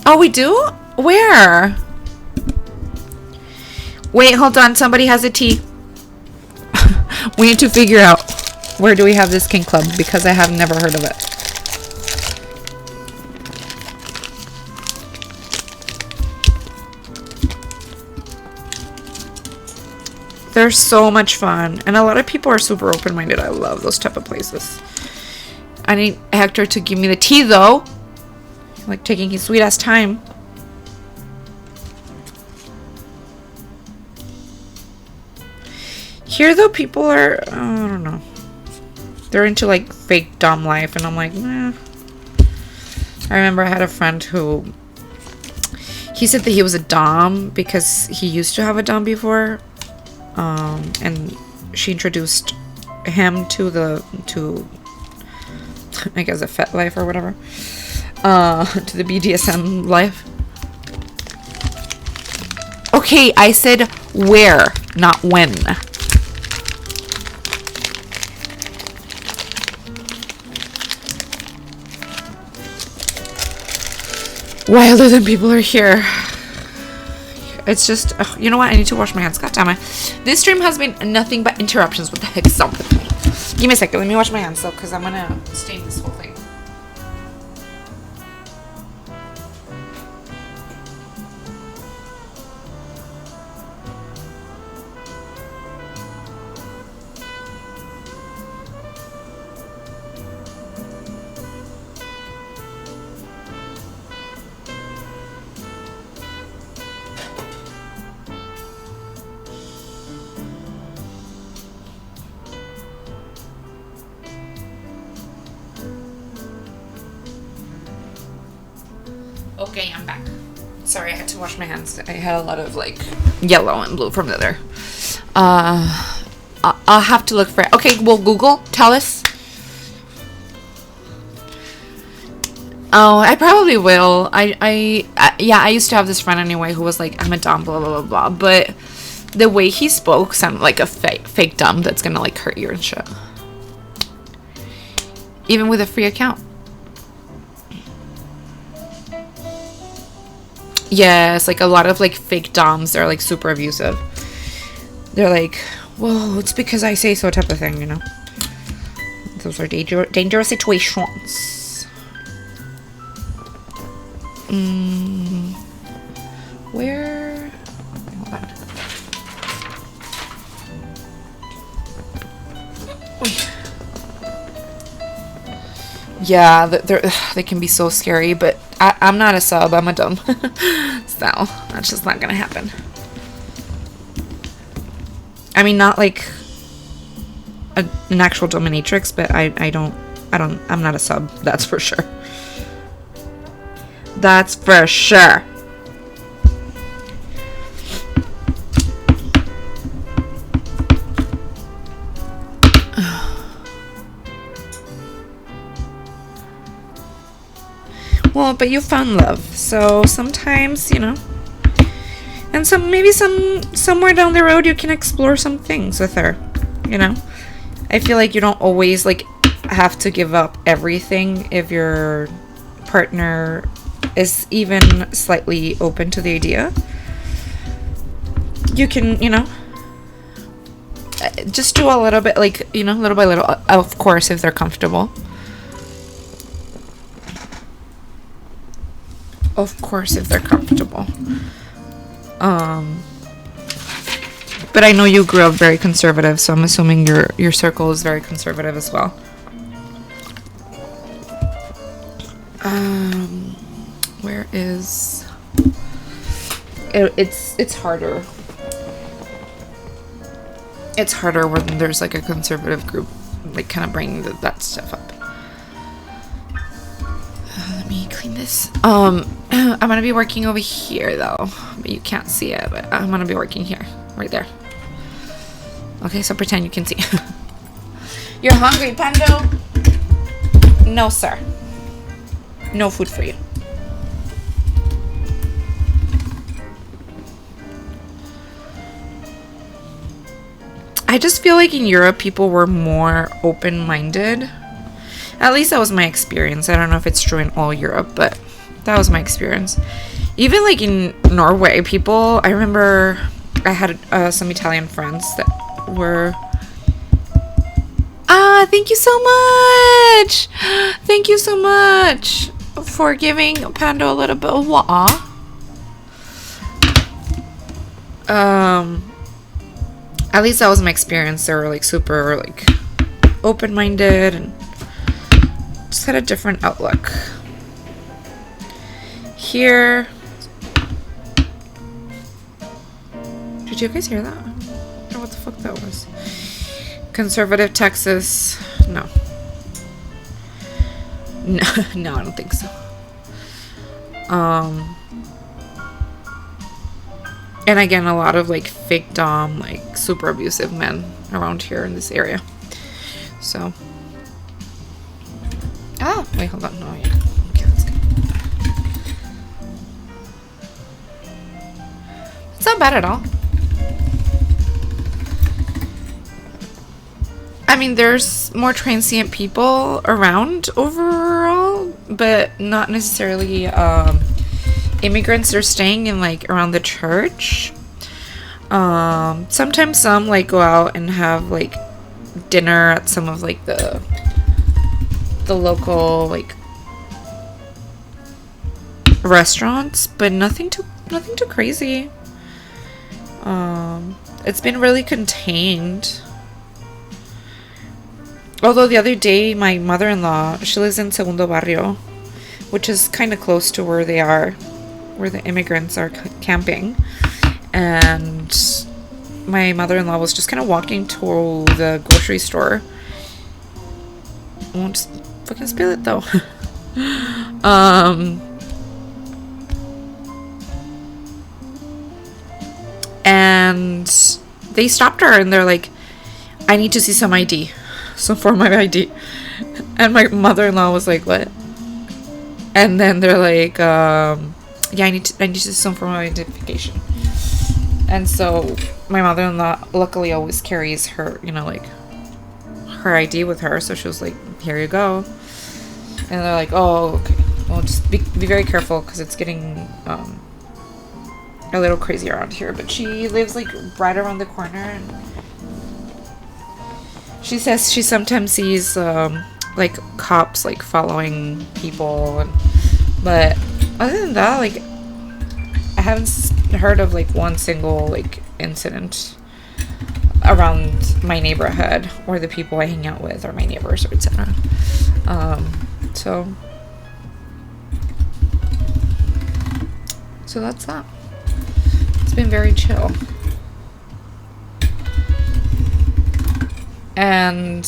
Oh, we do? Where? Wait, hold on. Somebody has a tea. We need to figure out where do we have this king club, because I have never heard of it. They're so much fun, and a lot of people are super open-minded. I love those type of places. I need Hector to give me the tea though. Like taking his sweet ass time. Here though, people are, I don't know, they're into like fake dumb life, and I'm like, nah. I remember I had a friend who, he said that he was a dom because he used to have a dom before, and she introduced him to I guess a fet life or whatever. To the BDSM life. Okay, I said where, not when. Wilder than people are here. It's just, you know what? I need to wash my hands. God damn it. This stream has been nothing but interruptions. What the heck is up with me? Give me a second. Let me wash my hands though, because I'm gonna stain this whole thing. Okay, I'm back. Sorry, I had to wash my hands. I had a lot of like yellow and blue from the other. I'll have to look for it. Okay, well, Google, tell us. Oh, I probably will. Yeah, I used to have this friend anyway who was like, "I'm a dumb, blah blah blah blah," but the way he spoke sounded like a fake dumb that's gonna like hurt you and shit. Even with a free account. Yes, like a lot of like fake doms, they're like super abusive. They're like, "Well, it's because I say so," type of thing, you know. Those are dangerous situations. Where? Hold on. Yeah, they can be so scary, but I'm not a sub, I'm a dom. So, that's just not gonna happen. I mean, not like an actual dominatrix, but I'm not a sub, that's for sure. That's for sure. Well, but you found love, so sometimes, you know, and maybe somewhere down the road you can explore some things with her, you know. I feel like you don't always like have to give up everything if your partner is even slightly open to the idea. You can, you know, just do a little bit, like, you know, little by little, of course, if they're comfortable. Of course, if they're comfortable. But I know you grew up very conservative, so I'm assuming your circle is very conservative as well. Where is it's harder. It's harder when there's like a conservative group, like kind of bringing that stuff up. Let me clean this. I'm gonna be working over here though, but you can't see it. But I'm gonna be working here, right there. Okay, so pretend you can see. You're hungry, Pando? No, sir. No food for you. I just feel like in Europe, people were more open-minded. At least that was my experience. I don't know if it's true in all Europe, but that was my experience. Even like in Norway, people, I remember I had some Italian friends that were, thank you so much. Thank you so much for giving Pando a little bit of water. At least that was my experience. They were like super like open-minded and just had a different outlook. Here, did you guys hear that? I don't know what the fuck that was. Conservative Texas, no. No, I don't think so. And again, a lot of like fake dom, like super abusive men around here in this area. So, wait, hold on. No, yeah. Okay, that's good. It's not bad at all. I mean, there's more transient people around overall, but not necessarily immigrants are staying in like around the church. Sometimes some like go out and have like dinner at some of like the local like restaurants, but nothing too crazy. It's been really contained. Although the other day, my mother-in-law, she lives in Segundo Barrio, which is kind of close to where they are, where the immigrants are camping. And my mother-in-law was just kind of walking to the grocery store. I won't just fucking spill it though. And they stopped her and they're like, I need to see some ID. Some form of ID. And my mother-in-law was like, what? And then they're like, yeah, I need to see some form of identification. And so my mother-in-law luckily always carries her, you know, like her ID with her. So she was like, here you go. And they're like, oh, okay. Well, just be very careful because it's getting a little crazy around here. But she lives like right around the corner, and she says she sometimes sees like cops like following people, but other than that, like I haven't heard of like one single like incident around my neighborhood or the people I hang out with or my neighbors or etc. So that's that. It's been very chill. And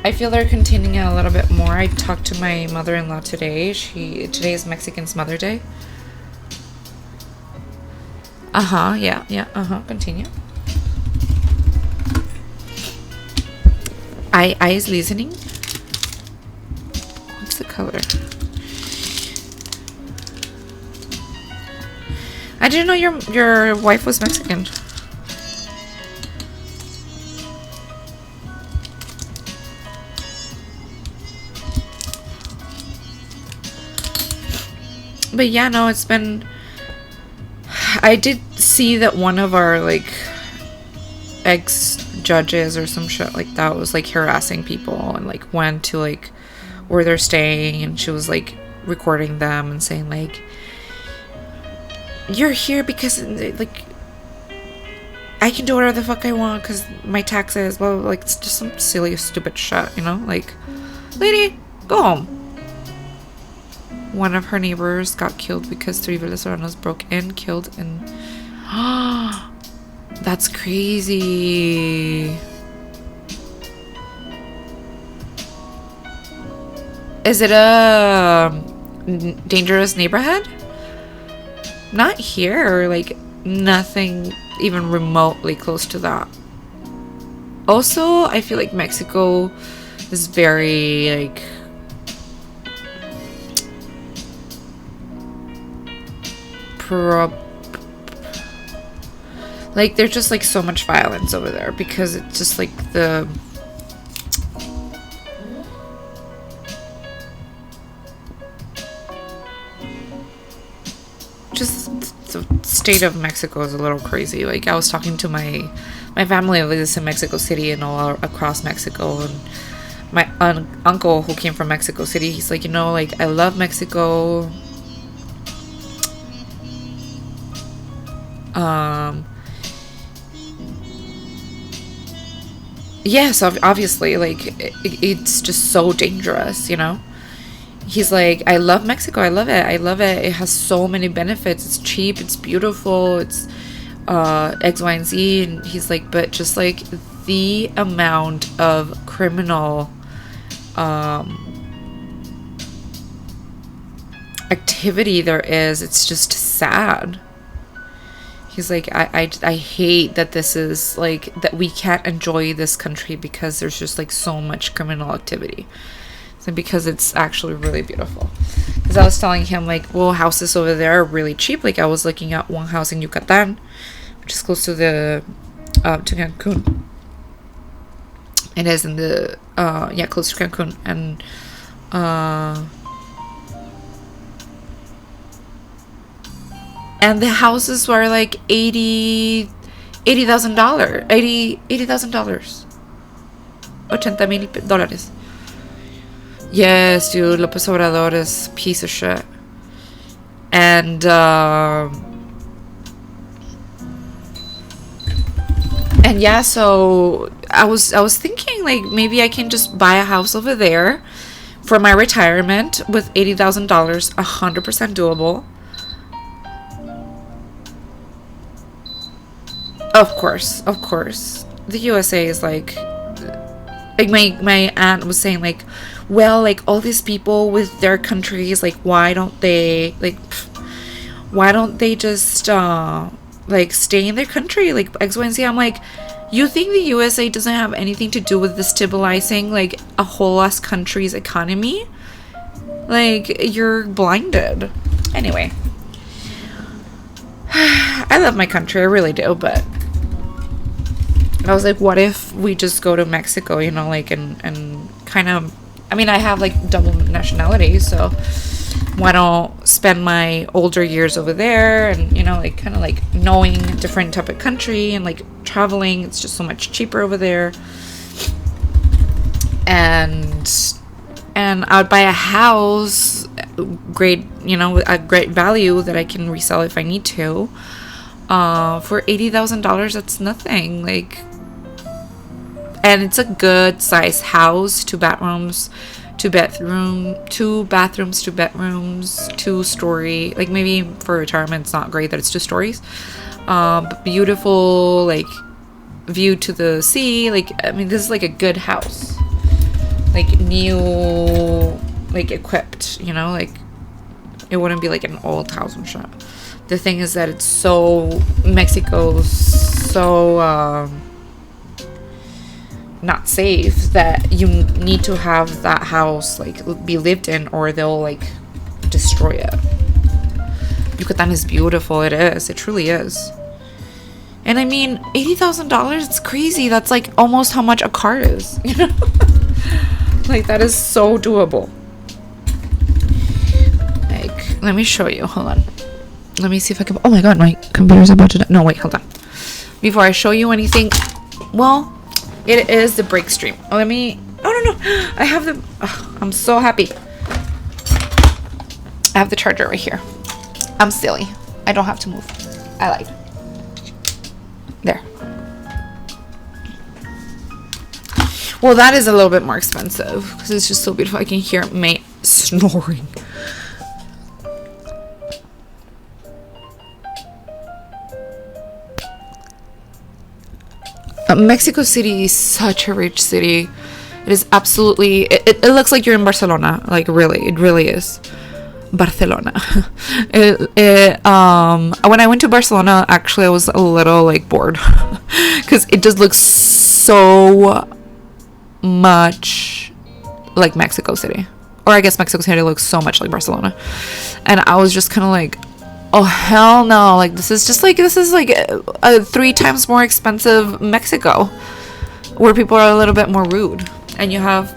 I feel they're containing it a little bit more. I talked to my mother-in-law today. Today is Mexican's Mother Day. Yeah. Continue. I is listening. What's the color? I didn't know your wife was Mexican. But yeah, no, it's been... I did see that one of our, like, ex-judges or some shit like that was, like, harassing people and, like, went to, like, where they're staying, and she was, like, recording them and saying, like, you're here because, like, I can do whatever the fuck I want because my taxes, blah, blah, blah. Like, it's just some silly, stupid shit, you know? Like, lady, go home. One of her neighbors got killed because 3 Venezolanos broke in, killed, and... That's crazy. Is it a dangerous neighborhood? Not here. Like, nothing even remotely close to that. Also, I feel like Mexico is very, like... like there's just like so much violence over there because it's just like the state of Mexico is a little crazy. Like, I was talking to my family lives in Mexico City and all across Mexico, and my uncle who came from Mexico City, he's like, you know, like, I love Mexico. Yes, obviously, like, it's just so dangerous, you know? He's like, I love Mexico, I love it, it has so many benefits, it's cheap, it's beautiful, it's, X, Y, and Z, and he's like, but just, like, the amount of criminal, activity there is, it's just sad. He's like, I hate that this is, like, that we can't enjoy this country because there's just, like, so much criminal activity. So because it's actually really beautiful. Because I was telling him, like, well, houses over there are really cheap. Like, I was looking at one house in Yucatan, which is close to the, to Cancun. It is in the, close to Cancun. And, and the houses were like $80,000. $80,000. $80,000. Yes, dude, López Obrador is a piece of shit. And yeah, so I was thinking, like, maybe I can just buy a house over there for my retirement with $80,000, 100% doable. Of course. The USA is like my aunt was saying, like, well, like, all these people with their countries, like, why don't they just like stay in their country, like X, Y, and Z. I'm like, you think the USA doesn't have anything to do with destabilizing, like, a whole ass country's economy? Like, you're blinded. Anyway, I love my country, I really do, but I was like, what if we just go to Mexico, you know, like, and kind of, I mean, I have, like, double nationality, so why don't spend my older years over there and, you know, like, kind of, like, knowing a different type of country and, like, traveling. It's just so much cheaper over there. And I would buy a house, great, you know, a great value that I can resell if I need to. For $80,000, that's nothing. Like, and it's a good size house, 2 bathrooms, 2 bedrooms, 2 bedrooms, 2-story. Like, maybe for retirement, it's not great that it's 2 stories. But beautiful, like, view to the sea. Like, I mean, this is like a good house. like new, like equipped, you know, like it wouldn't be like an old house and shit. The thing is that it's so, Mexico's so not safe that you need to have that house like be lived in, or they'll like destroy it. Yucatan is beautiful. It is. It truly is. And I mean, $80,000, it's crazy. That's like almost how much a car is, you know? Like, that is so doable. Like, let me show you. Hold on. Let me see if I can. Oh my god, my computer's about to die. No, wait, hold on. Before I show you anything, well, it is the break stream. Oh, let me. Oh, no. I have the. Oh, I'm so happy. I have the charger right here. I'm silly. I don't have to move. I lied. There. Well, that is a little bit more expensive because it's just so beautiful. I can hear mate snoring. Mexico City is such a rich city. It is absolutely. It looks like you're in Barcelona. Like, really, it really is. Barcelona. When I went to Barcelona, actually I was a little like bored because it just looks so much like Mexico City, or I guess Mexico City looks so much like Barcelona, and I was just kind of like, oh hell no, like this is like a 3 times more expensive Mexico, where people are a little bit more rude, and you have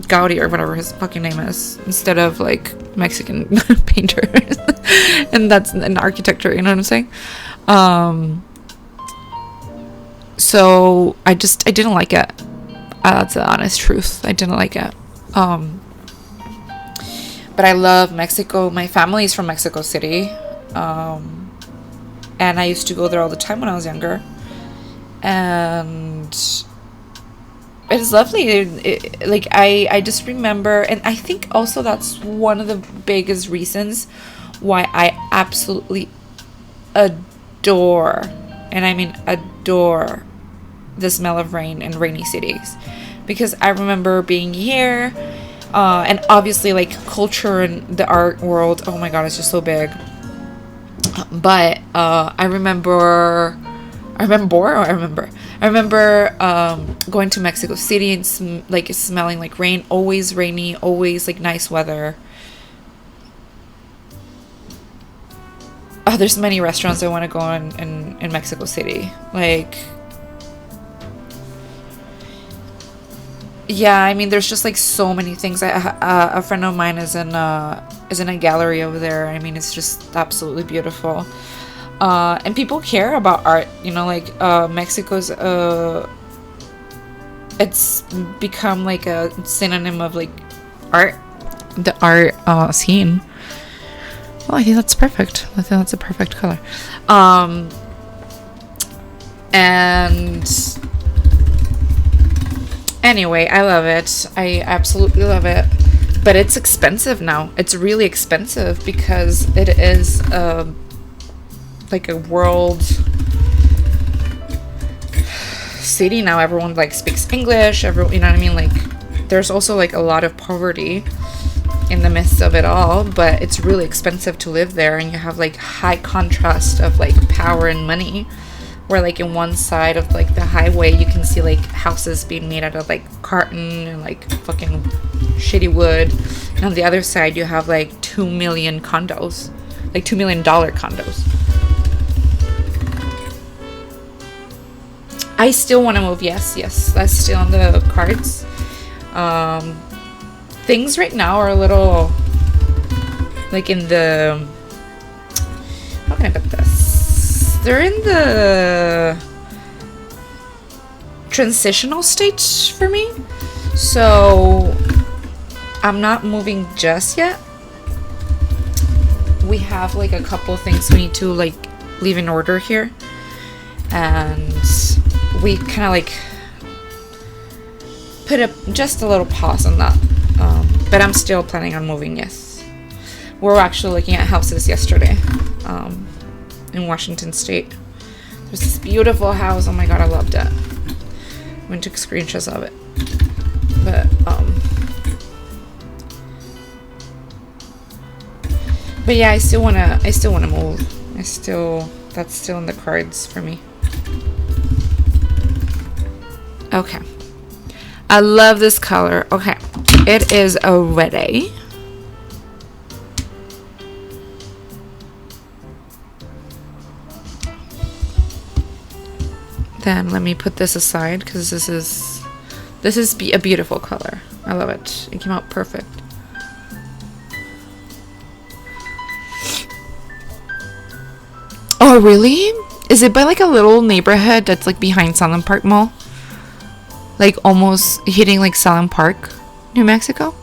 Gaudi or whatever his fucking name is instead of like Mexican painters, and that's an architecture, you know what I'm saying? So I didn't like it. That's the honest truth. I didn't like it. But I love Mexico. My family is from Mexico City, and I used to go there all the time when I was younger, and it is lovely. Like I just remember, and I think also that's one of the biggest reasons why I absolutely adore, and I mean adore, the smell of rain in rainy cities, because I remember being here, and obviously like culture and the art world, oh my god, it's just so big. But I remember going to Mexico City and like smelling like rain, always rainy, always like nice weather. Oh, there's many restaurants I want to go in Mexico City. Like, yeah, I mean, there's just like so many things. A friend of mine is in a gallery over there. I mean, it's just absolutely beautiful. And people care about art, you know, like Mexico's it's become like a synonym of like art, the art scene. Well, I think that's perfect. I think that's a perfect color. And anyway, I love it. I absolutely love it. But it's expensive now. It's really expensive because it is like a world city now. Everyone like speaks English. Everyone, you know what I mean? Like, there's also like a lot of poverty in the midst of it all, but it's really expensive to live there, and you have like high contrast of like power and money, where like in one side of like the highway you can see like houses being made out of like carton and like fucking shitty wood, and on the other side you have like 2 million condos, like $2 million condos. I still want to move. Yes, that's still on the cards. Things right now are a little like in the, how can I put this? They're in the transitional stage for me. So I'm not moving just yet. We have like a couple things we need to like leave in order here, and we kind of like put just a little pause on that, but I'm still planning on moving. Yes, we're actually looking at houses yesterday in Washington State. There's this beautiful house. Oh my god, I loved it. I took screenshots of it. But yeah, I still wanna move. That's still in the cards for me. Okay. I love this color. Okay. It is ready. Then let me put this aside because this is a beautiful color. I love it. It came out perfect. Oh, really? Is it by like a little neighborhood that's like behind Salem Park Mall? Like almost hitting like Salem Park, New Mexico?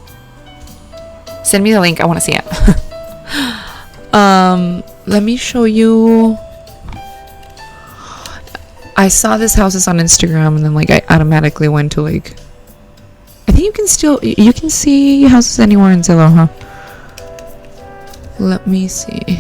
Send me the link. I want to see it. Let me show you. I saw this houses on Instagram and then like I automatically went to like, I think you can see houses anywhere in Zillow, huh? Let me see.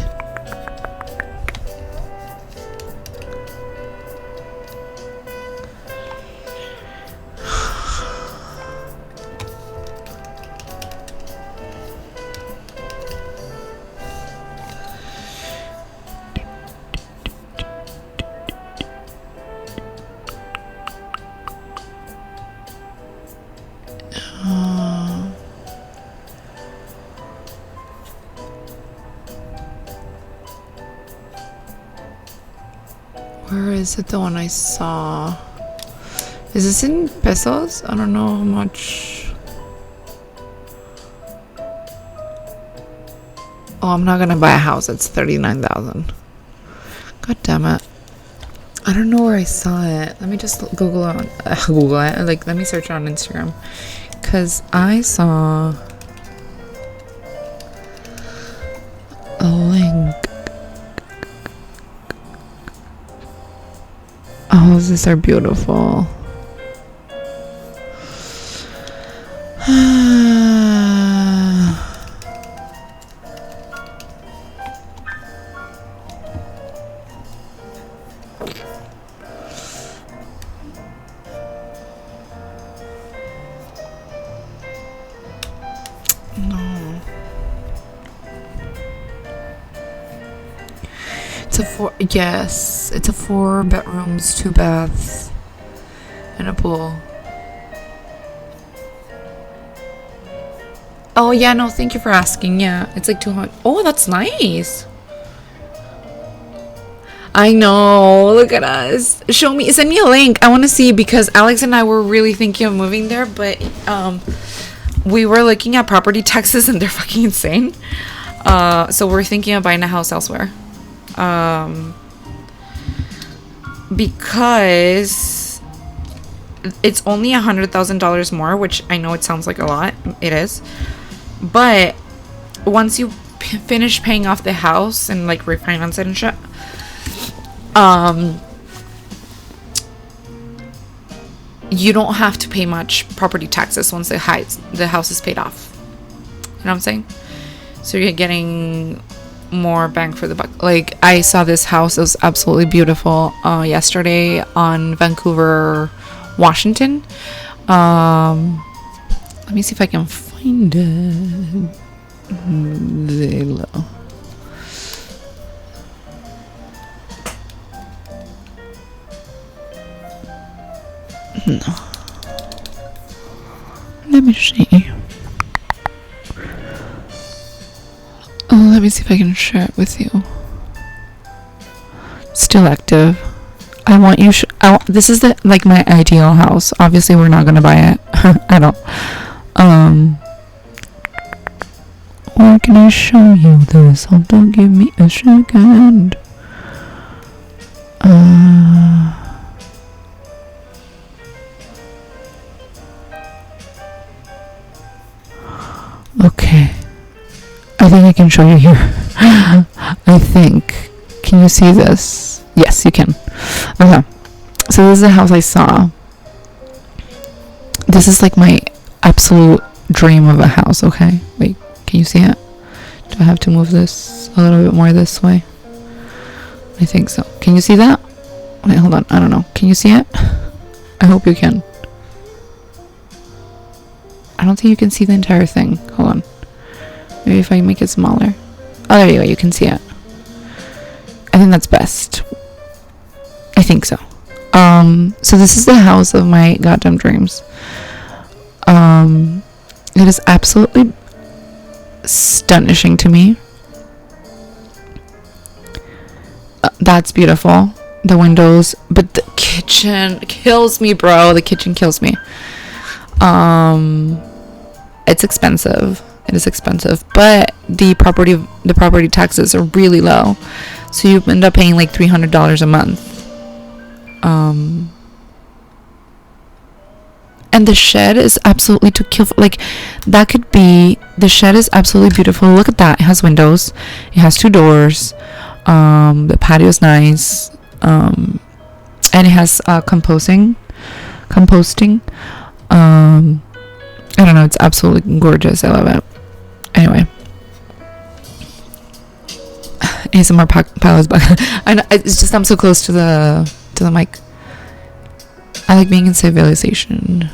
Where is it, the one I saw? Is this in pesos? I don't know how much. Oh, I'm not gonna buy a house. It's 39,000. God damn it. I don't know where I saw it. Let me just Google it. Google it. Like, let me search it on Instagram. Because I saw a link. Houses are beautiful. No. It's a 4 bedrooms, 2 baths, and a pool. Oh yeah, no, thank you for asking. Yeah, it's like 200. Oh, that's nice. I know. Look at us. Send me a link. I want to see, because Alex and I were really thinking of moving there, but we were looking at property taxes and they're fucking insane. So we're thinking of buying a house elsewhere. Because it's only $100,000 more, which I know it sounds like a lot. It is. But once you finish paying off the house and like refinance it and shit, you don't have to pay much property taxes once the house is paid off. You know what I'm saying? So you're getting more bang for the buck. Like, I saw this house. It was absolutely beautiful yesterday on Vancouver, Washington. Let me see if I can find it. Zillow. No. Let me see. Let me see if I can share it with you. Still active. I want you. This is like my ideal house. Obviously, we're not gonna buy it. I don't. Or can I show you this? Hold on, give me a second. Okay. I think I can show you here. I think. Can you see this? Yes, you can. Okay. So this is the house I saw. This is like my absolute dream of a house, okay? Wait, can you see it? Do I have to move this a little bit more this way? I think so. Can you see that? Wait, hold on. I don't know. Can you see it? I hope you can. don't think you can see the entire thing. Hold on. Maybe if I make it smaller. Oh, there you go. You can see it. I think that's best. I think so. So this is the house of my goddamn dreams. It is absolutely astonishing to me. That's beautiful. The windows, but the kitchen kills me, bro. The kitchen kills me. It's expensive. It is expensive, but the property taxes are really low, so you end up paying like $300 a month. And the shed is absolutely to kill. Like, that could be, the shed is absolutely beautiful. Look at that. It has windows. It has 2 doors. The patio is nice. And it has composting. I don't know. It's absolutely gorgeous. I love it. Anyway. ASMR palace back. I know, it's just I'm so close to the mic. I like being in civilization.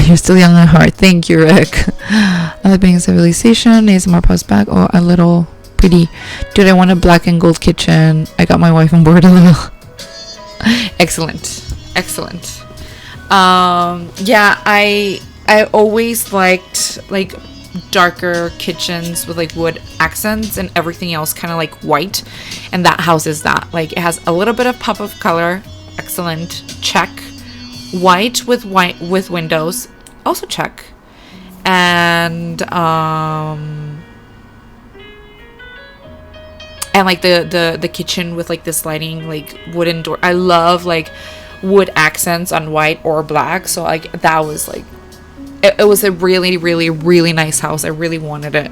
You're still young at heart. Thank you, Rick. I like being in civilization. ASMR palace back. Oh, a little pretty. Dude, I want a black and gold kitchen. I got my wife on board a little. Excellent. Yeah, I always liked like darker kitchens with like wood accents, and everything else kind of like white, and that house is that. Like, it has a little bit of pop of color. Excellent. Check. White with windows, also check. And like the kitchen with like this lighting, like wooden door. I love like wood accents on white or black, so like that was like it was a really, really, really nice house. I really wanted it.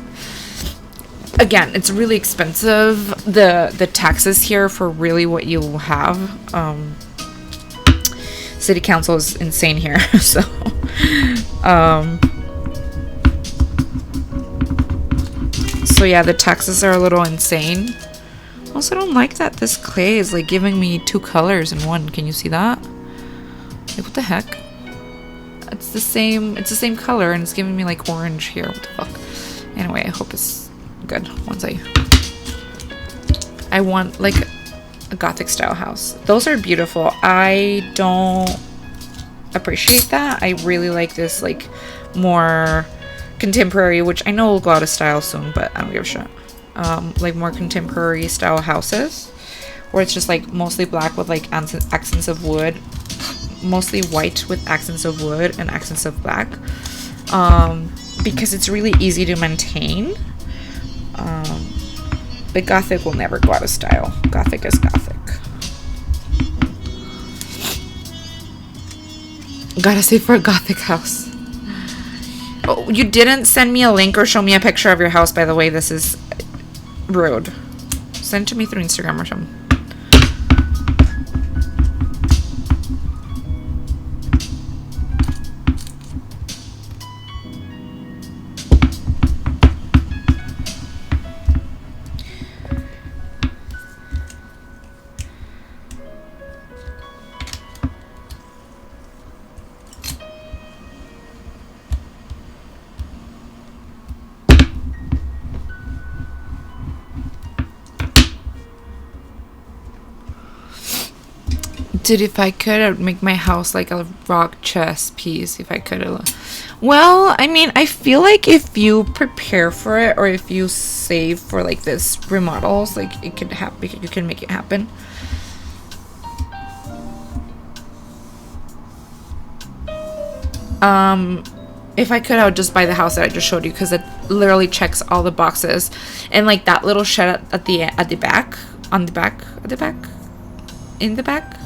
Again, it's really expensive, the taxes here for really what you have. City council is insane here. So yeah, the taxes are a little insane. Also, I don't like that this clay is like giving me 2 colors in one. Can you see that? Like, what the heck? It's the same color, and it's giving me like orange here. What the fuck? Anyway, I hope it's good. Once I want like a Gothic style house. Those are beautiful. I don't appreciate that. I really like this like more contemporary, which I know will go out of style soon, but I don't give a shit. Like more contemporary style houses where it's just like mostly black with like accents of wood, mostly white with accents of wood and accents of black, because it's really easy to maintain. But Gothic will never go out of style. Gothic is Gothic. Gotta say, for a Gothic house. Oh, you didn't send me a link or show me a picture of your house, by the way. This is rude. Send it to me through Instagram or something. Dude, if I could, I would make my house like a rock chess piece. If I could. Well, I mean, I feel like if you prepare for it, or if you save for like this remodels, like it could happen. You can make it happen. If I could, I would just buy the house that I just showed you, because it literally checks all the boxes. And like that little shed at the back, in the back.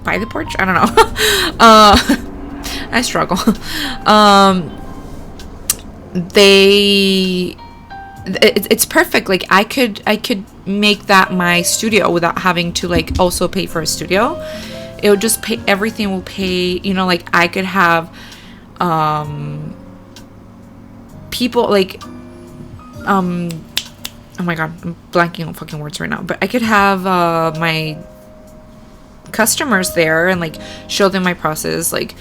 By the porch? I don't know. I struggle. It's perfect. Like I could make that my studio without having to like also pay for a studio. It would just pay, everything will pay, you know, like I could have people like oh my god, I'm blanking on fucking words right now, but I could have my customers there and like show them my process, like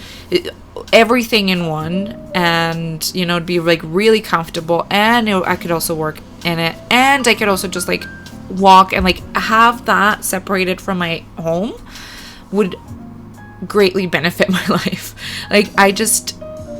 everything in one, and you know, it'd be like really comfortable, and I could also work in it, and I could also just like walk and like have that separated from my home would greatly benefit my life. Like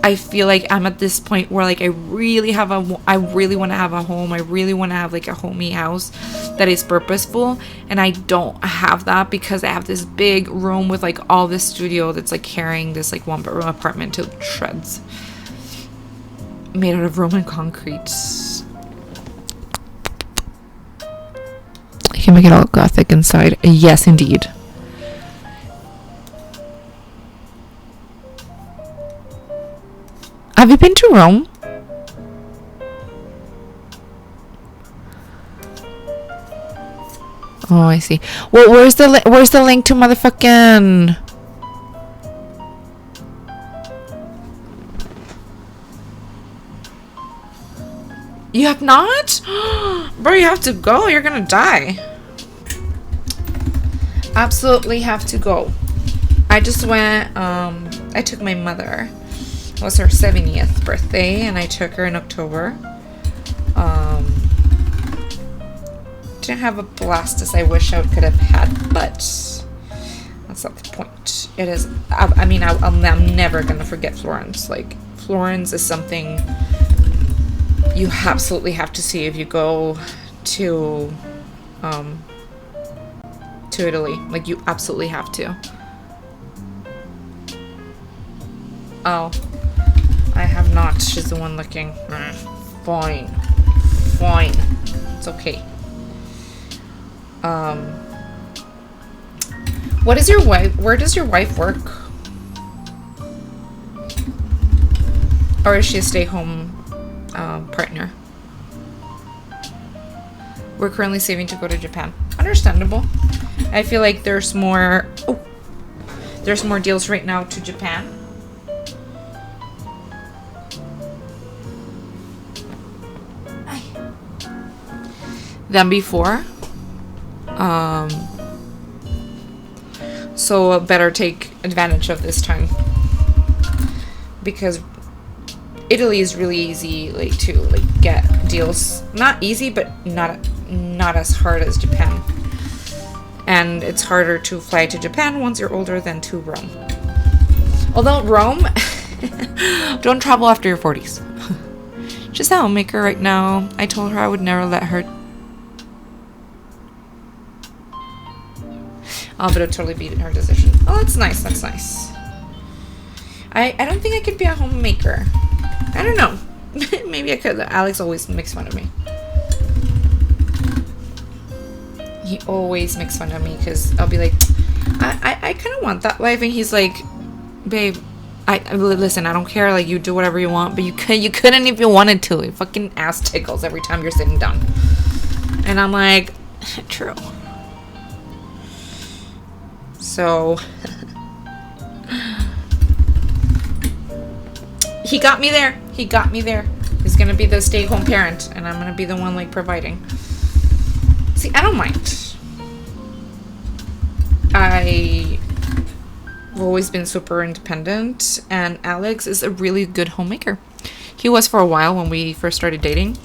I feel like I'm at this point where like I really want to have a home. I really want to have like a homey house that is purposeful, and I don't have that because I have this big room with like all this studio that's like carrying this like one bedroom apartment to shreds, made out of Roman concrete. You can make it all gothic inside. Yes, indeed. Have you been to Rome? Oh, I see. Well, where's the link to motherfucking? You have not? Bro, you have to go. You're gonna die. Absolutely have to go. I just went, I took my mother. It was her 70th birthday, and I took her in October. Didn't have a blast as I wish I could have had, but that's not the point. It is, I mean, I'm never gonna forget Florence. Like, Florence is something you absolutely have to see if you go to Italy. Like, you absolutely have to. Oh, I have not. She's the one looking. Fine. It's okay. What is your wife? Where does your wife work? Or is she a stay-home partner? We're currently saving to go to Japan. Understandable. I feel like there's more deals right now to Japan. Than before. So better take advantage of this time, because Italy is really easy, like, to like get deals. Not easy, but not as hard as Japan. And it's harder to fly to Japan once you're older than to Rome. Although Rome, don't travel after your 40s. She's a homemaker right now. I told her I would never let her. Oh, but it would totally be her decision. Oh, that's nice. That's nice. I don't think I could be a homemaker. I don't know. Maybe I could. Alex always makes fun of me. He always makes fun of me because I'll be like, I kind of want that life, and he's like, babe, I listen. I don't care. Like, you do whatever you want, but you couldn't if you wanted to. It fucking ass tickles every time you're sitting down. And I'm like, true. So he got me there. He's gonna be the stay-at-home parent, and I'm gonna be the one like providing. See, I don't mind. I've always been super independent, and Alex is a really good homemaker. He was for a while when we first started dating.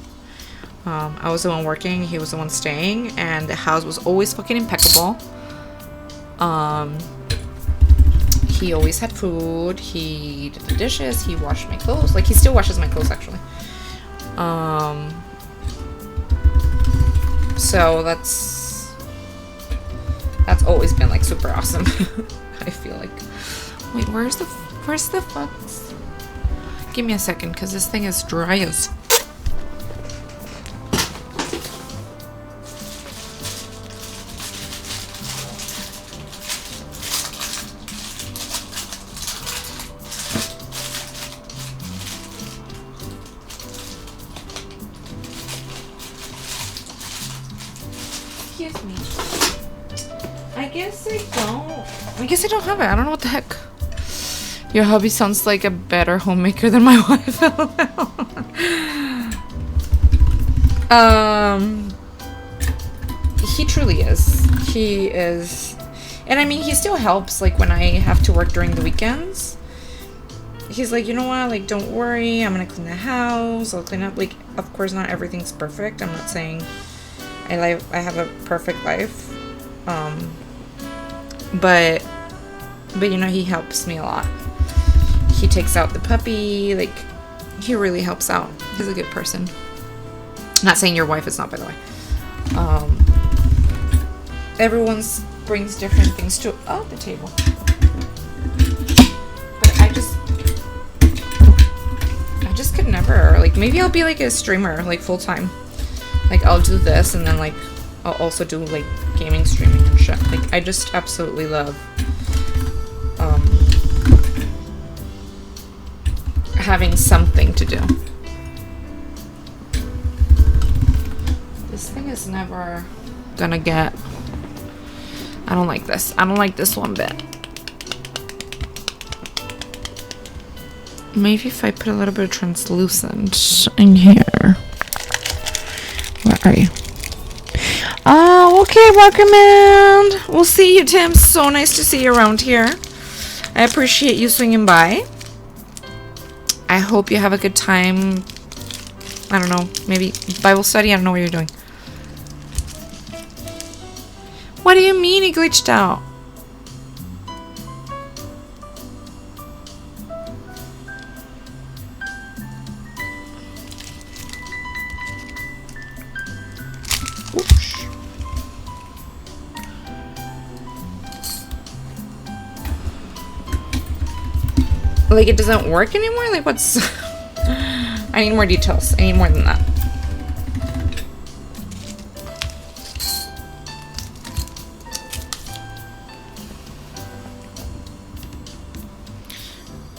I was the one working, he was the one staying, and the house was always fucking impeccable. He always had food, he did the dishes, he washed my clothes. Like, he still washes my clothes, actually. So that's always been like super awesome. I feel like. Wait, where's the fucks? Give me a second, because this thing is dry as. Excuse me. I guess I don't have it. I don't know what the heck. Your hubby sounds like a better homemaker than my wife. He truly is. He is. And I mean, he still helps, like, when I have to work during the weekends. He's like, you know what, like, don't worry, I'm gonna clean the house, I'll clean up. Like, of course, not everything's perfect. I'm not saying I have a perfect life. But you know, he helps me a lot. He takes out the puppy, like, he really helps out. He's a good person. Not saying your wife is not, by the way. Everyone brings different things to the table. But I just could never, like, maybe I'll be like a streamer, like, full time. Like, I'll do this and then, like, I'll also do, like, gaming streaming and shit. Like, I just absolutely love having something to do. This thing is never gonna get... I don't like this. I don't like this one bit. Maybe if I put a little bit of translucent in here. Where are you? Oh, okay, welcome in. We'll see you, Tim. So nice to see you around here. I appreciate you swinging by. I hope you have a good time. I don't know, maybe Bible study? I don't know what you're doing. What do you mean he glitched out? Oops. Like, it doesn't work anymore? Like, what's... I need more details. I need more than that.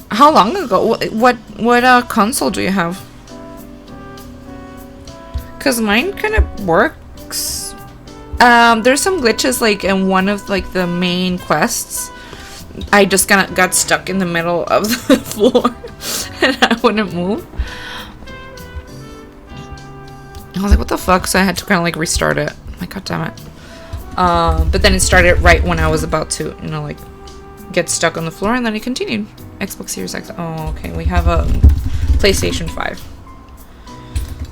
How long ago? What console do you have? Cause mine kind of works. There's some glitches, like, in one of, like, the main quests. I just got stuck in the middle of the floor and I wouldn't move. I was like, what the fuck? So I had to kind of, like, restart it. Like, god damn it. But then it started right when I was about to, you know, like, get stuck on the floor, and then it continued. Xbox Series X. Oh, okay. We have a PlayStation 5.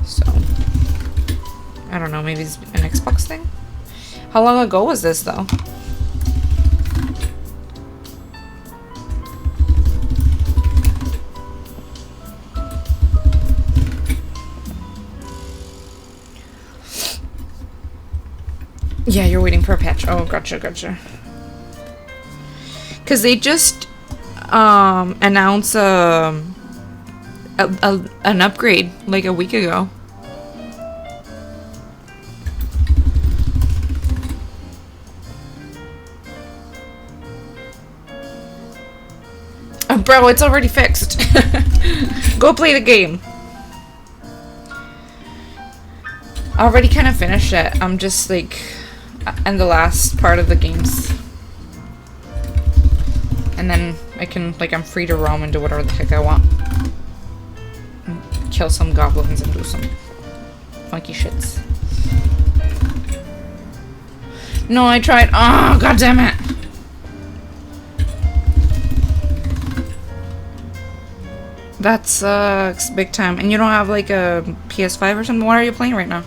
So, I don't know. Maybe it's an Xbox thing? How long ago was this, though? Yeah, you're waiting for a patch. Oh, gotcha. Because they just announced an upgrade like a week ago. Oh, bro, it's already fixed. Go play the game. I already kind of finished it. I'm just like in the last part of the games. And then I can, like, I'm free to roam and do whatever the heck I want. And kill some goblins and do some funky shits. No, I tried. Oh, god damn it. That sucks big time. And you don't have, like, a PS5 or something? What are you playing right now?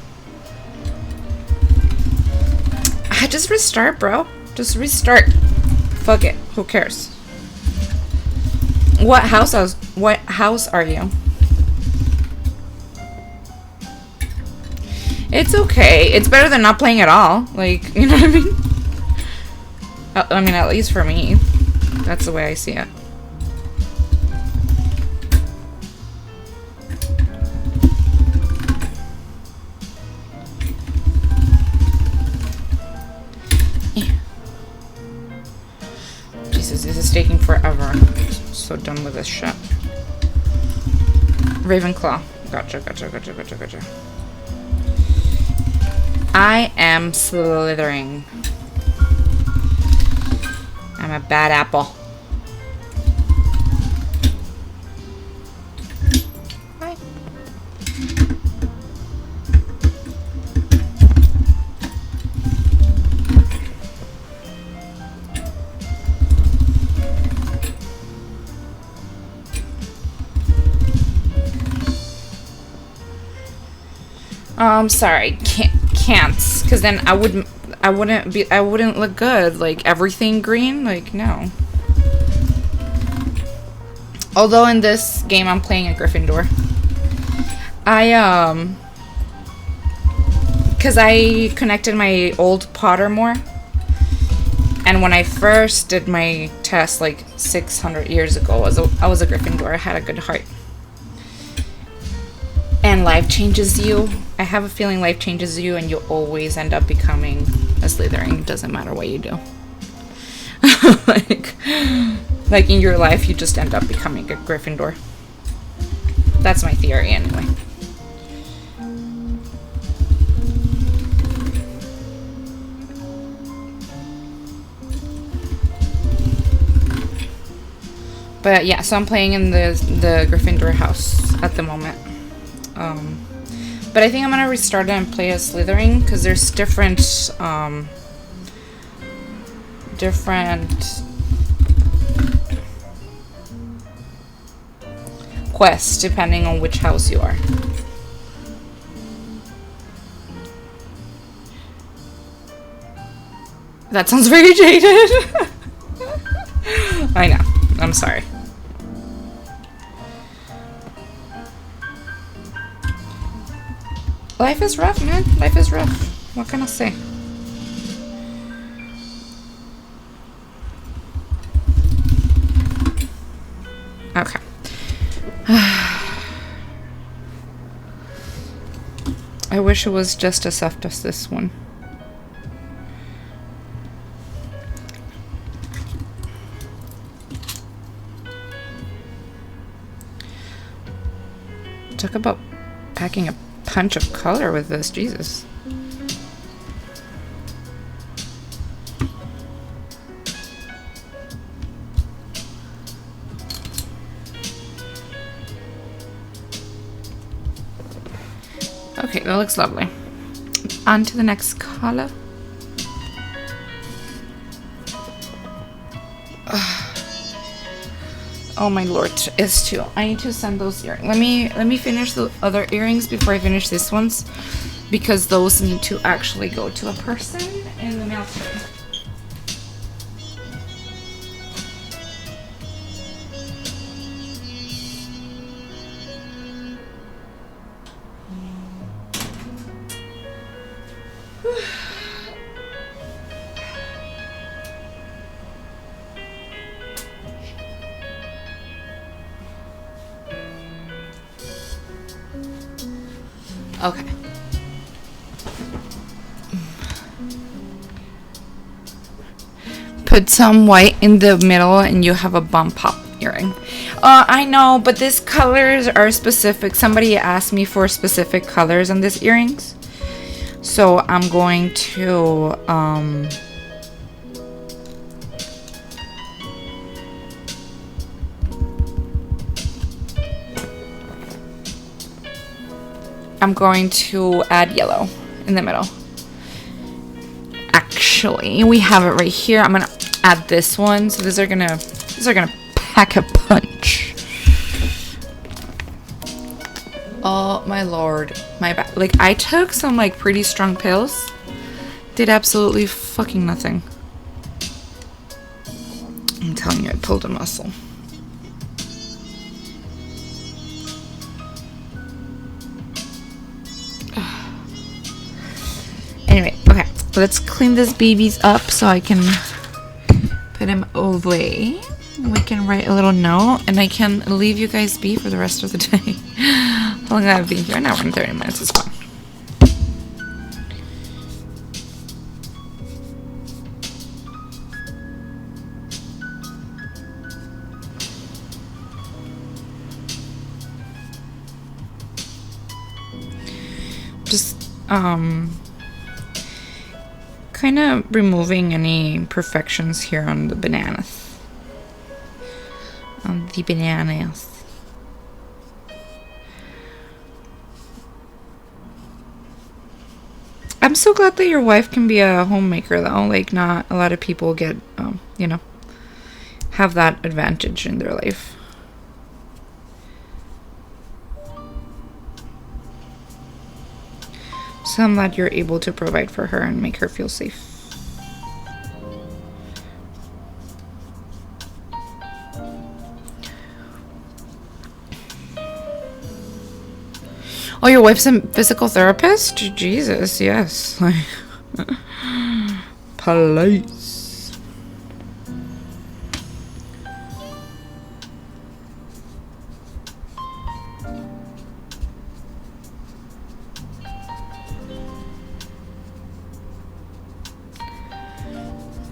Just restart, bro. Just restart. Fuck it. Who cares? What house are you? It's okay. It's better than not playing at all. Like, you know what I mean? I mean, at least for me. That's the way I see it. Jesus, this is taking forever. I'm so done with this shit. Ravenclaw. Gotcha. I am slithering. I'm a bad apple. Bye. Sorry, can't, because then I wouldn't look good. Like everything green, like no. Although in this game I'm playing a Gryffindor. Because I connected my old Potter more. And when I first did my test like 600 years ago, I was a Gryffindor. I had a good heart. And life changes you. I have a feeling life changes you and you always end up becoming a Slytherin. It doesn't matter what you do. like in your life, you just end up becoming a Gryffindor. That's my theory anyway. But yeah, so I'm playing in the Gryffindor house at the moment. But I think I'm gonna restart it and play as Slytherin because there's different quests depending on which house you are. That sounds very jaded. I know. I'm sorry. Life is rough, man. Life is rough. What can I say? Okay. I wish it was just as soft as this one. Talk about packing a punch of color with this, Jesus. Okay, that looks lovely. On to the next color. Oh my lord, it's two. I need to send those earrings. Let me finish the other earrings before I finish this ones, because those need to actually go to a person in the mail today. Okay. Put some white in the middle and you have a bum pop earring. I know, but these colors are specific. Somebody asked me for specific colors on these earrings. So I'm going to add yellow in the middle. Actually, we have it right here. I'm gonna add this one. So these are gonna pack a punch. Oh my lord, my back. Like I took some like pretty strong pills. Did absolutely fucking nothing. I'm telling you, I pulled a muscle. Anyway, okay, let's clean these babies up so I can put them away. We can write a little note and I can leave you guys be for the rest of the day. How long I've been here? An hour and 30 minutes is fine. Just, kind of removing any imperfections here on the bananas. I'm so glad that your wife can be a homemaker though. Like not a lot of people get, you know, have that advantage in their life. So I'm glad you're able to provide for her and make her feel safe. Oh, your wife's a physical therapist? Jesus, yes. Police.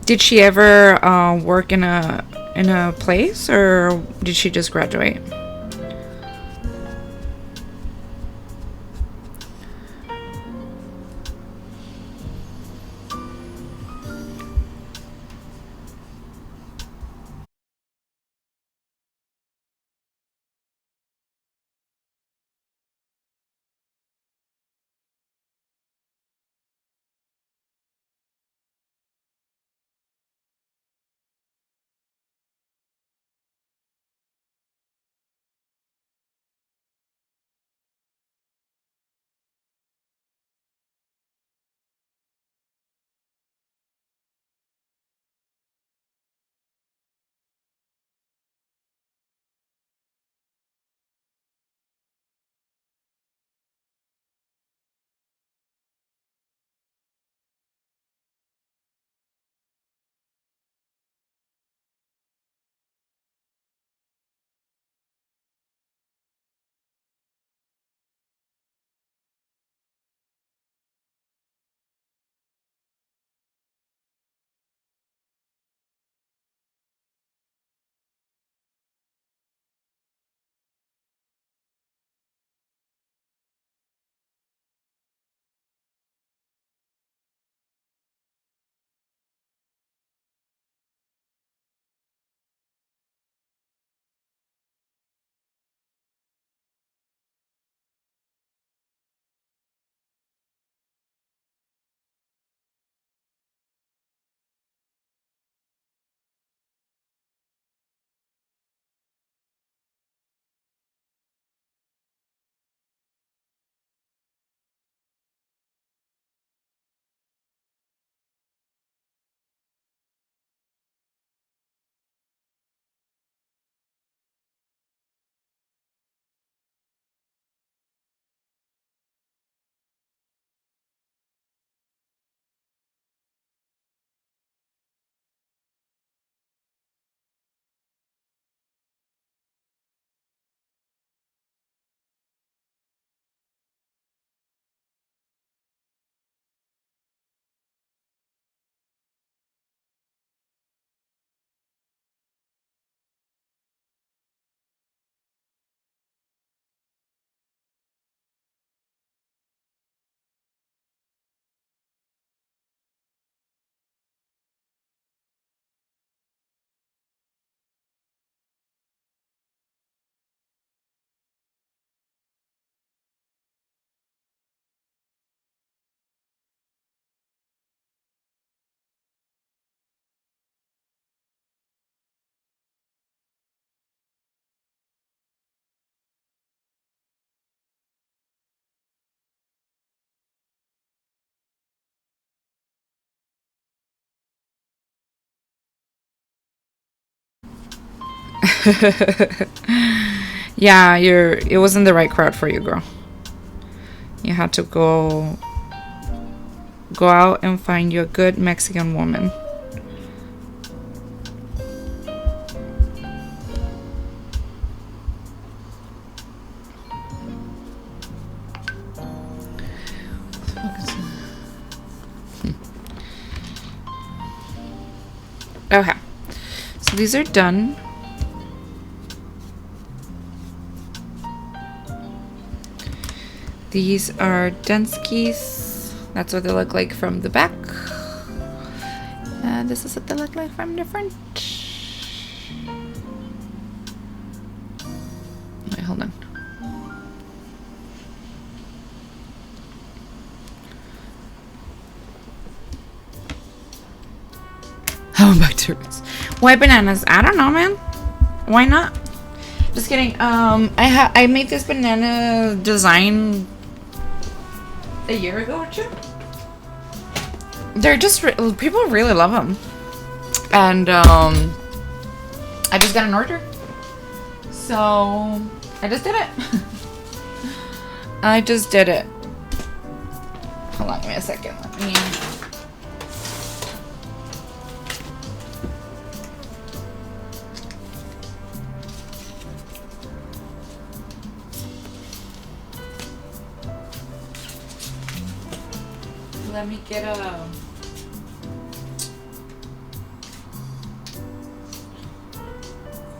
Did she ever work in a place, or did she just graduate? Yeah, it wasn't the right crowd for you, girl. You had to go out and find you a good Mexican woman. Okay, so these are done. These are Denskis. That's what they look like from the back. And this is what they look like from the front. Wait, hold on. Oh, back to roots. Why bananas? I don't know, man. Why not? Just kidding. I made this banana design a year ago or two. They're just people really love them, and I just got an order, so I just did it. I just did it. Hold on, give me a second. Let me get a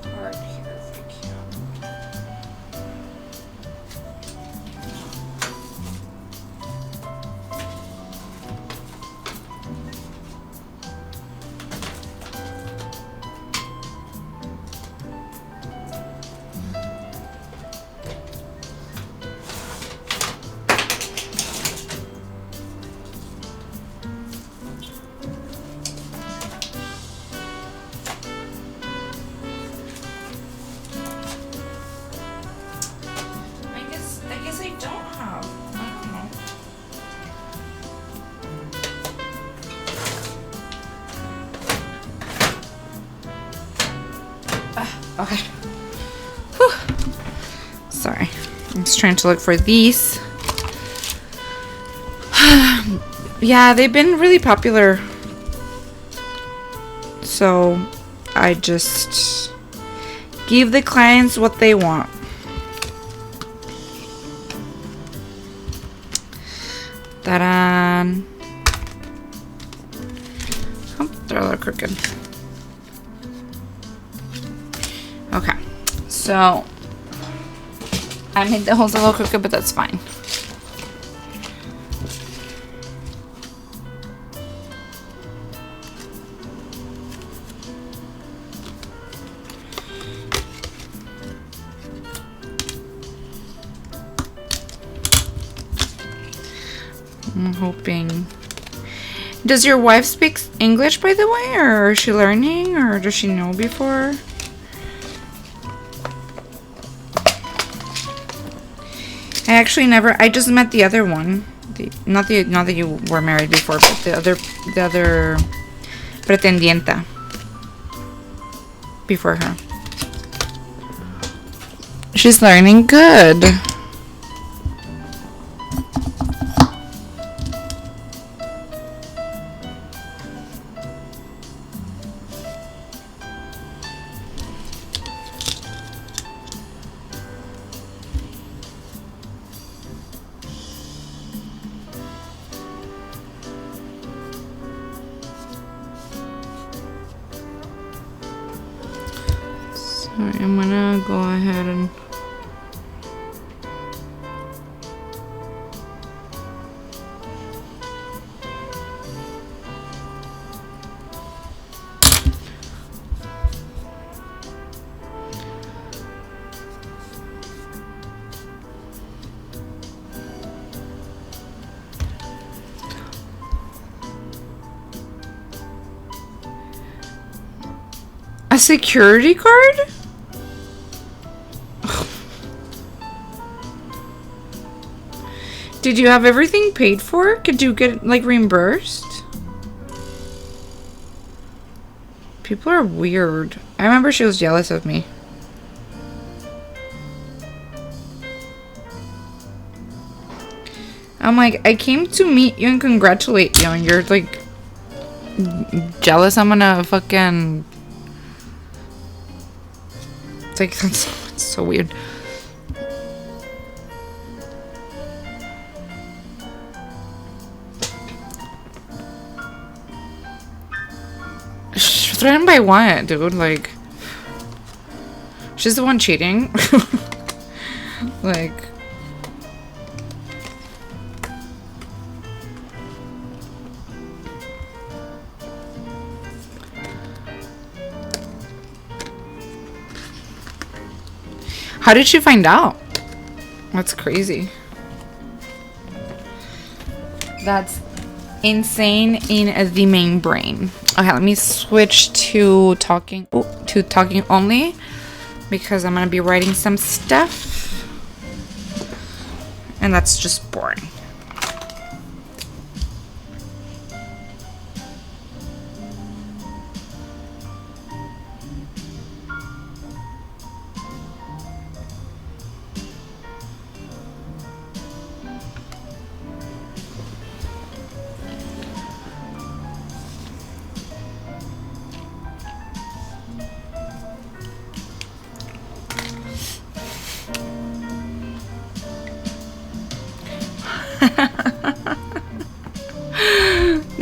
card here if I can. I guess I don't have. I don't know. Okay. Whew. Sorry. I'm just trying to look for these. Yeah, they've been really popular. So I just give the clients what they want. Ta-da! Oh, they're a little crooked. Okay, so I made the holes a little crooked, but that's fine. I'm hoping. Does your wife speak English, by the way, or is she learning, or does she know before? I actually never. I just met the other one. Not that you were married before, but the other pretendienta before her. She's learning good. Alright, I'm gonna go ahead and a security card? Did you have everything paid for? Could you get, like, reimbursed? People are weird. I remember she was jealous of me. I'm like, I came to meet you and congratulate you, and you're, like, jealous I'm gonna fucking... It's like, that's so weird. Threatened by what, dude? Like, she's the one cheating. Like, how did she find out? That's crazy. That's insane in the main brain. Okay, let me switch to talking only, because I'm gonna be writing some stuff, and that's just boring.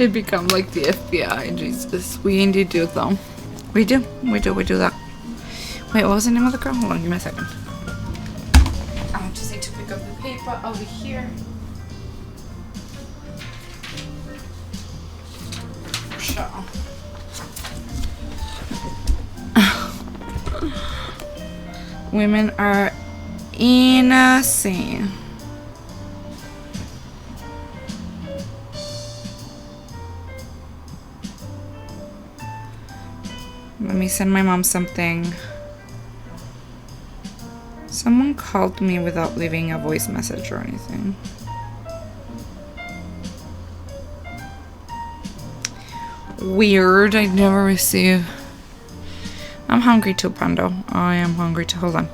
They become like the FBI. Jesus, we indeed do though. We do that. Wait, what was the name of the girl? Hold on, give me a second. I just need to pick up the paper over here. Sure. Women are insane. Let me send my mom something. Someone called me without leaving a voice message or anything. Weird. I never receive. I'm hungry too, Pando. I am hungry too. Hold on.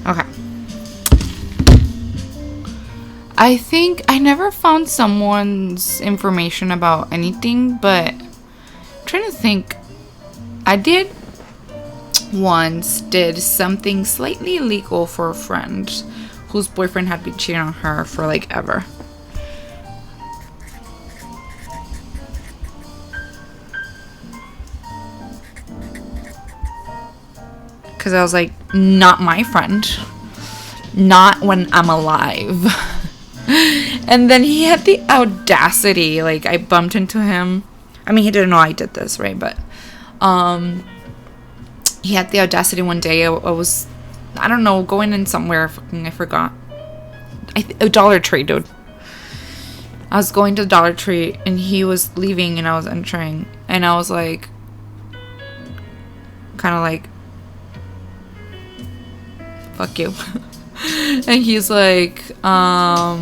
Okay. I think I never found someone's information about anything, but I'm trying to think. I did something slightly illegal for a friend whose boyfriend had been cheating on her for like ever. Because I was like, not my friend. Not when I'm alive. And then he had the audacity, like I bumped into him. I mean, he didn't know I did this, right? But he had the audacity one day. I was, I don't know, going in somewhere. I forgot. A Dollar Tree, dude. I was going to the Dollar Tree and he was leaving and I was entering. And I was like, kind of like, fuck you. And he's like, what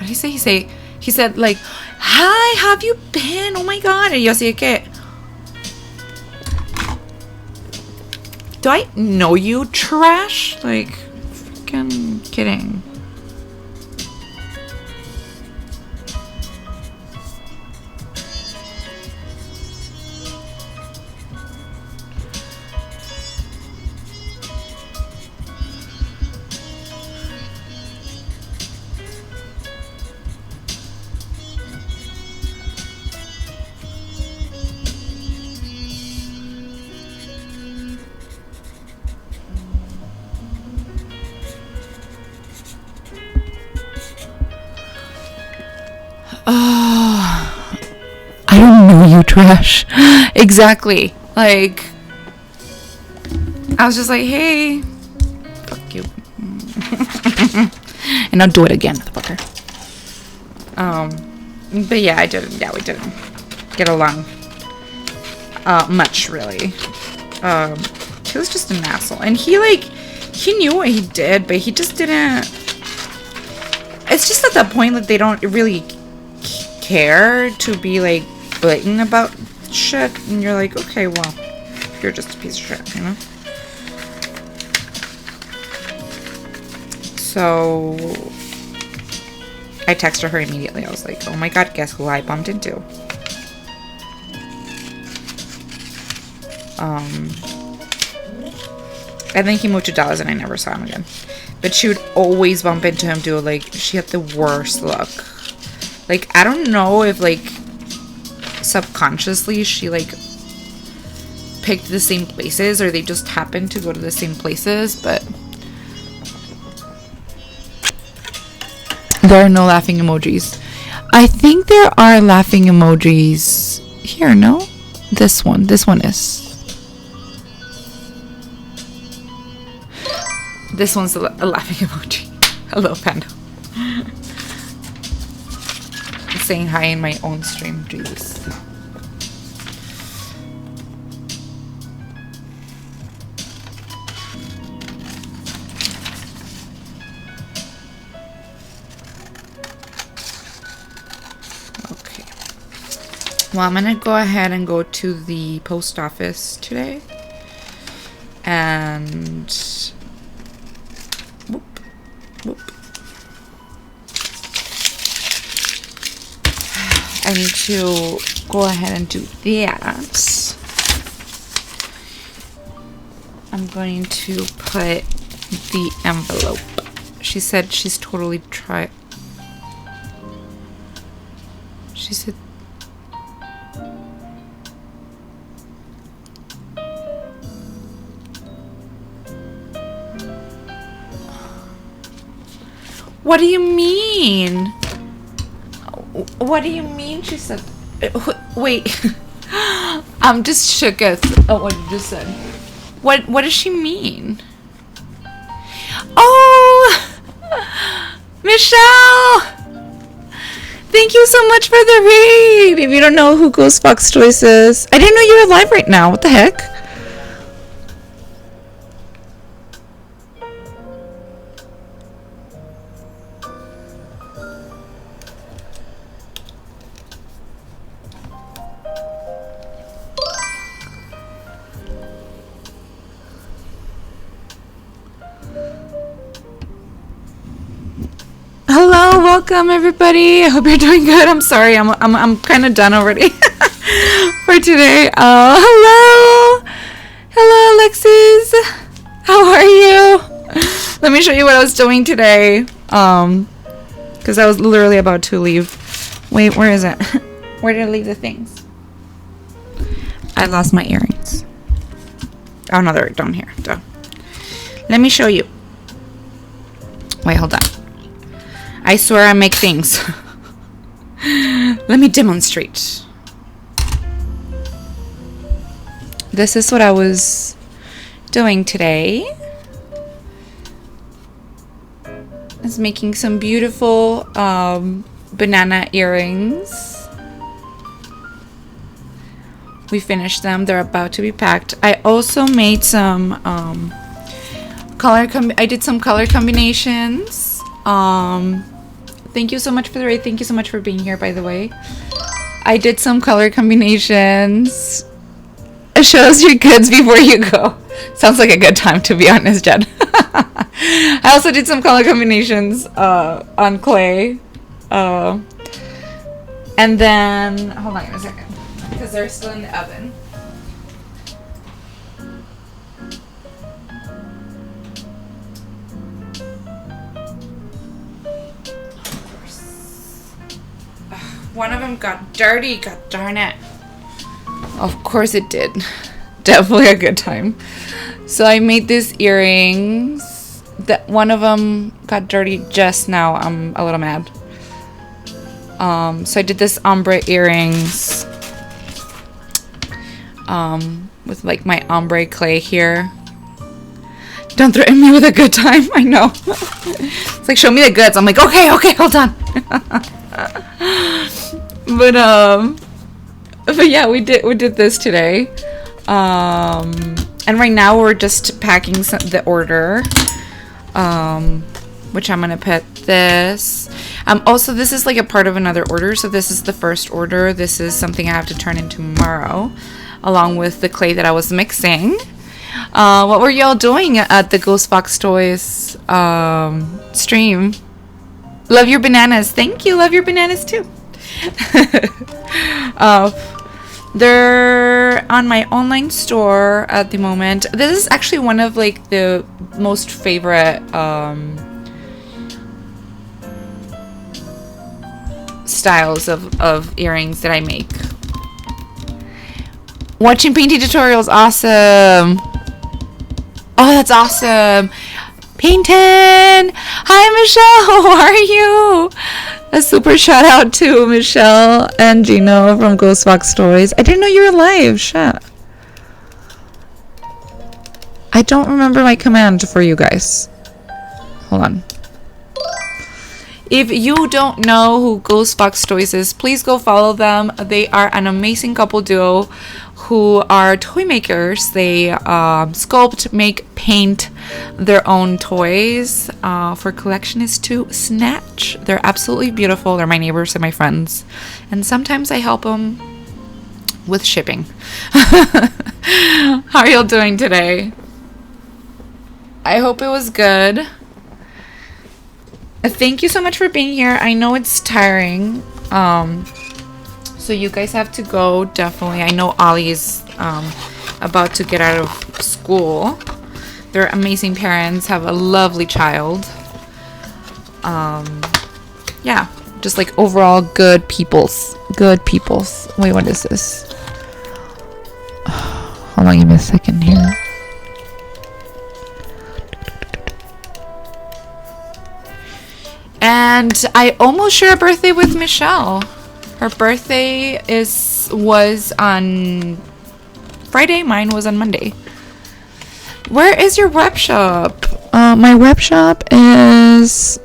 did he say? He said like, hi, how have you been? Oh my god. And yo así que, do I know you, trash? Like, freaking kidding. I don't know you, trash. Exactly. Like, I was just like, hey, fuck you. And I'll do it again, motherfucker. But yeah, we didn't get along much, really. He was just an asshole. And he knew what he did, but he just didn't. It's just at that point that they don't really care to be like blatant about shit, and you're like, okay, well, you're just a piece of shit, you know? So I texted her immediately. I was like, oh my god, guess who I bumped into? And then he moved to Dallas and I never saw him again. But she would always bump into him, dude. Like, she had the worst luck. Like, I don't know if, like, subconsciously she, like, picked the same places or they just happened to go to the same places, but there are no laughing emojis. I think there are laughing emojis here, no? This one is. This one's a laughing emoji. Hello, Panda. Saying hi in my own stream. Jesus. Well, I'm gonna go ahead and go to the post office today. And whoop, whoop. I need to go ahead and do that. I'm going to put the envelope. She said she's totally tried. She said what do you mean? What do you mean? She said, wait. I'm just shook at what you just said. What does she mean? Oh, Michelle! Thank you so much for the raid. If you don't know who Ghost Fox Toys is, I didn't know you were live right now. What the heck? Hello, welcome everybody. I hope you're doing good. I'm sorry, I'm kind of done already for today. Hello, Alexis. How are you? Let me show you what I was doing today. Because I was literally about to leave. Wait, where is it? Where did I leave the things? I lost my earrings. Oh no, they're down here. Duh. Let me show you. Wait, hold on. I swear I make things. Let me demonstrate. This is what I was doing today. I was making some beautiful banana earrings. We finished them. They're about to be packed. I also made some I did some color combinations. Thank you so much for the raid. Thank you so much for being here, by the way. I did some color combinations. It shows your goods before you go. Sounds like a good time, to be honest, Jed. I also did some color combinations on clay. And then, hold on a second, because they're still in the oven. One of them got dirty, god darn it. Of course it did. Definitely a good time. So I made these earrings. That one of them got dirty just now. I'm a little mad. So I did this ombre earrings. With like my ombre clay here. Don't threaten me with a good time. I know. It's like, show me the goods. I'm like, okay, hold on. But yeah, we did this today. And right now we're just packing the order. Which I'm gonna put this. Also, this is like a part of another order. So this is the first order. This is something I have to turn in tomorrow, along with the clay that I was mixing. What were y'all doing at the Ghost Fox Toys stream? Love your bananas. Thank you. Love your bananas too. They're on my online store at the moment. This is actually one of like the most favorite styles of earrings that I make. Watching painting tutorials, awesome. Oh, that's awesome. Painting! Hi, Michelle! How are you? A super shout out to Michelle and Gino from Ghost Fox Toys. I didn't know you were live. Shit. I don't remember my command for you guys. Hold on. If you don't know who Ghost Fox Toys is, please go follow them. They are an amazing couple duo who are toy makers. They sculpt, make, paint their own toys for collectionists to snatch. They're absolutely beautiful. They're my neighbors and my friends. And sometimes I help them with shipping. How are y'all doing today? I hope it was good. Thank you so much for being here. I know it's tiring. So you guys have to go, definitely. I know Ollie is about to get out of school. They're amazing parents, have a lovely child. Yeah, just like overall good peoples. Good peoples. Wait, what is this? Hold on, give me a second here. And I almost share a birthday with Michelle. Her birthday was on Friday. Mine was on Monday. Where is your web shop? My web shop is...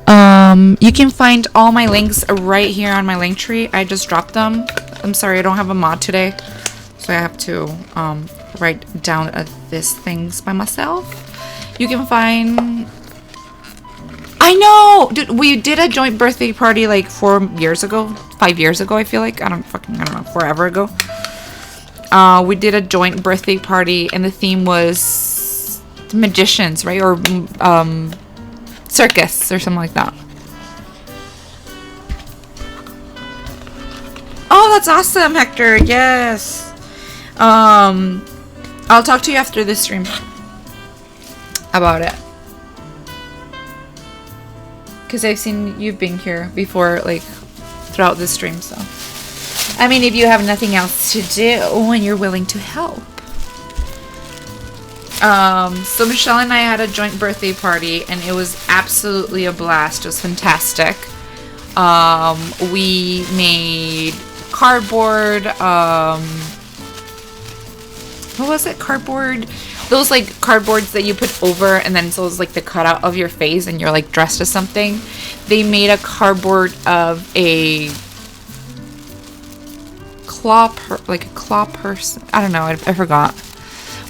you can find all my links right here on my link tree. I just dropped them. I'm sorry, I don't have a mod today. So I have to write down these things by myself. You can find... I know! Dude, we did a joint birthday party like 5 years ago, I feel like. I don't know, forever ago. We did a joint birthday party and the theme was magicians, right? Or circus or something like that. Oh, that's awesome, Hector. Yes. I'll talk to you after this stream about it. Because I've seen you've been here before, like, throughout the stream, so. I mean, if you have nothing else to do and you're willing to help. So Michelle and I had a joint birthday party, and it was absolutely a blast. It was fantastic. We made cardboard, what was it? Cardboard... Those like cardboards that you put over and then so it's like the cutout of your face and you're like dressed as something. They made a cardboard of a claw person. I don't know. I forgot.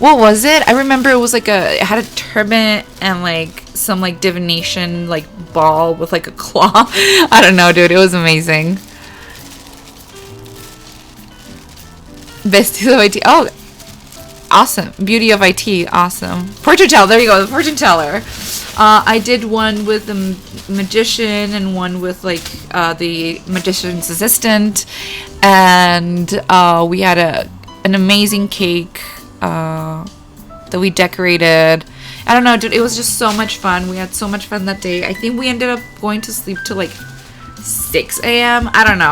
What was it? I remember it was like it had a turban and like some like divination like ball with like a claw. I don't know, dude. It was amazing. Besties of IT. Oh, awesome. Beauty of IT. Awesome. Fortune teller. There you go. The fortune teller. I did one with the magician and one with like the magician's assistant. And we had an amazing cake that we decorated. I don't know, dude. It was just so much fun. We had so much fun that day. I think we ended up going to sleep till like 6 a.m. I don't know.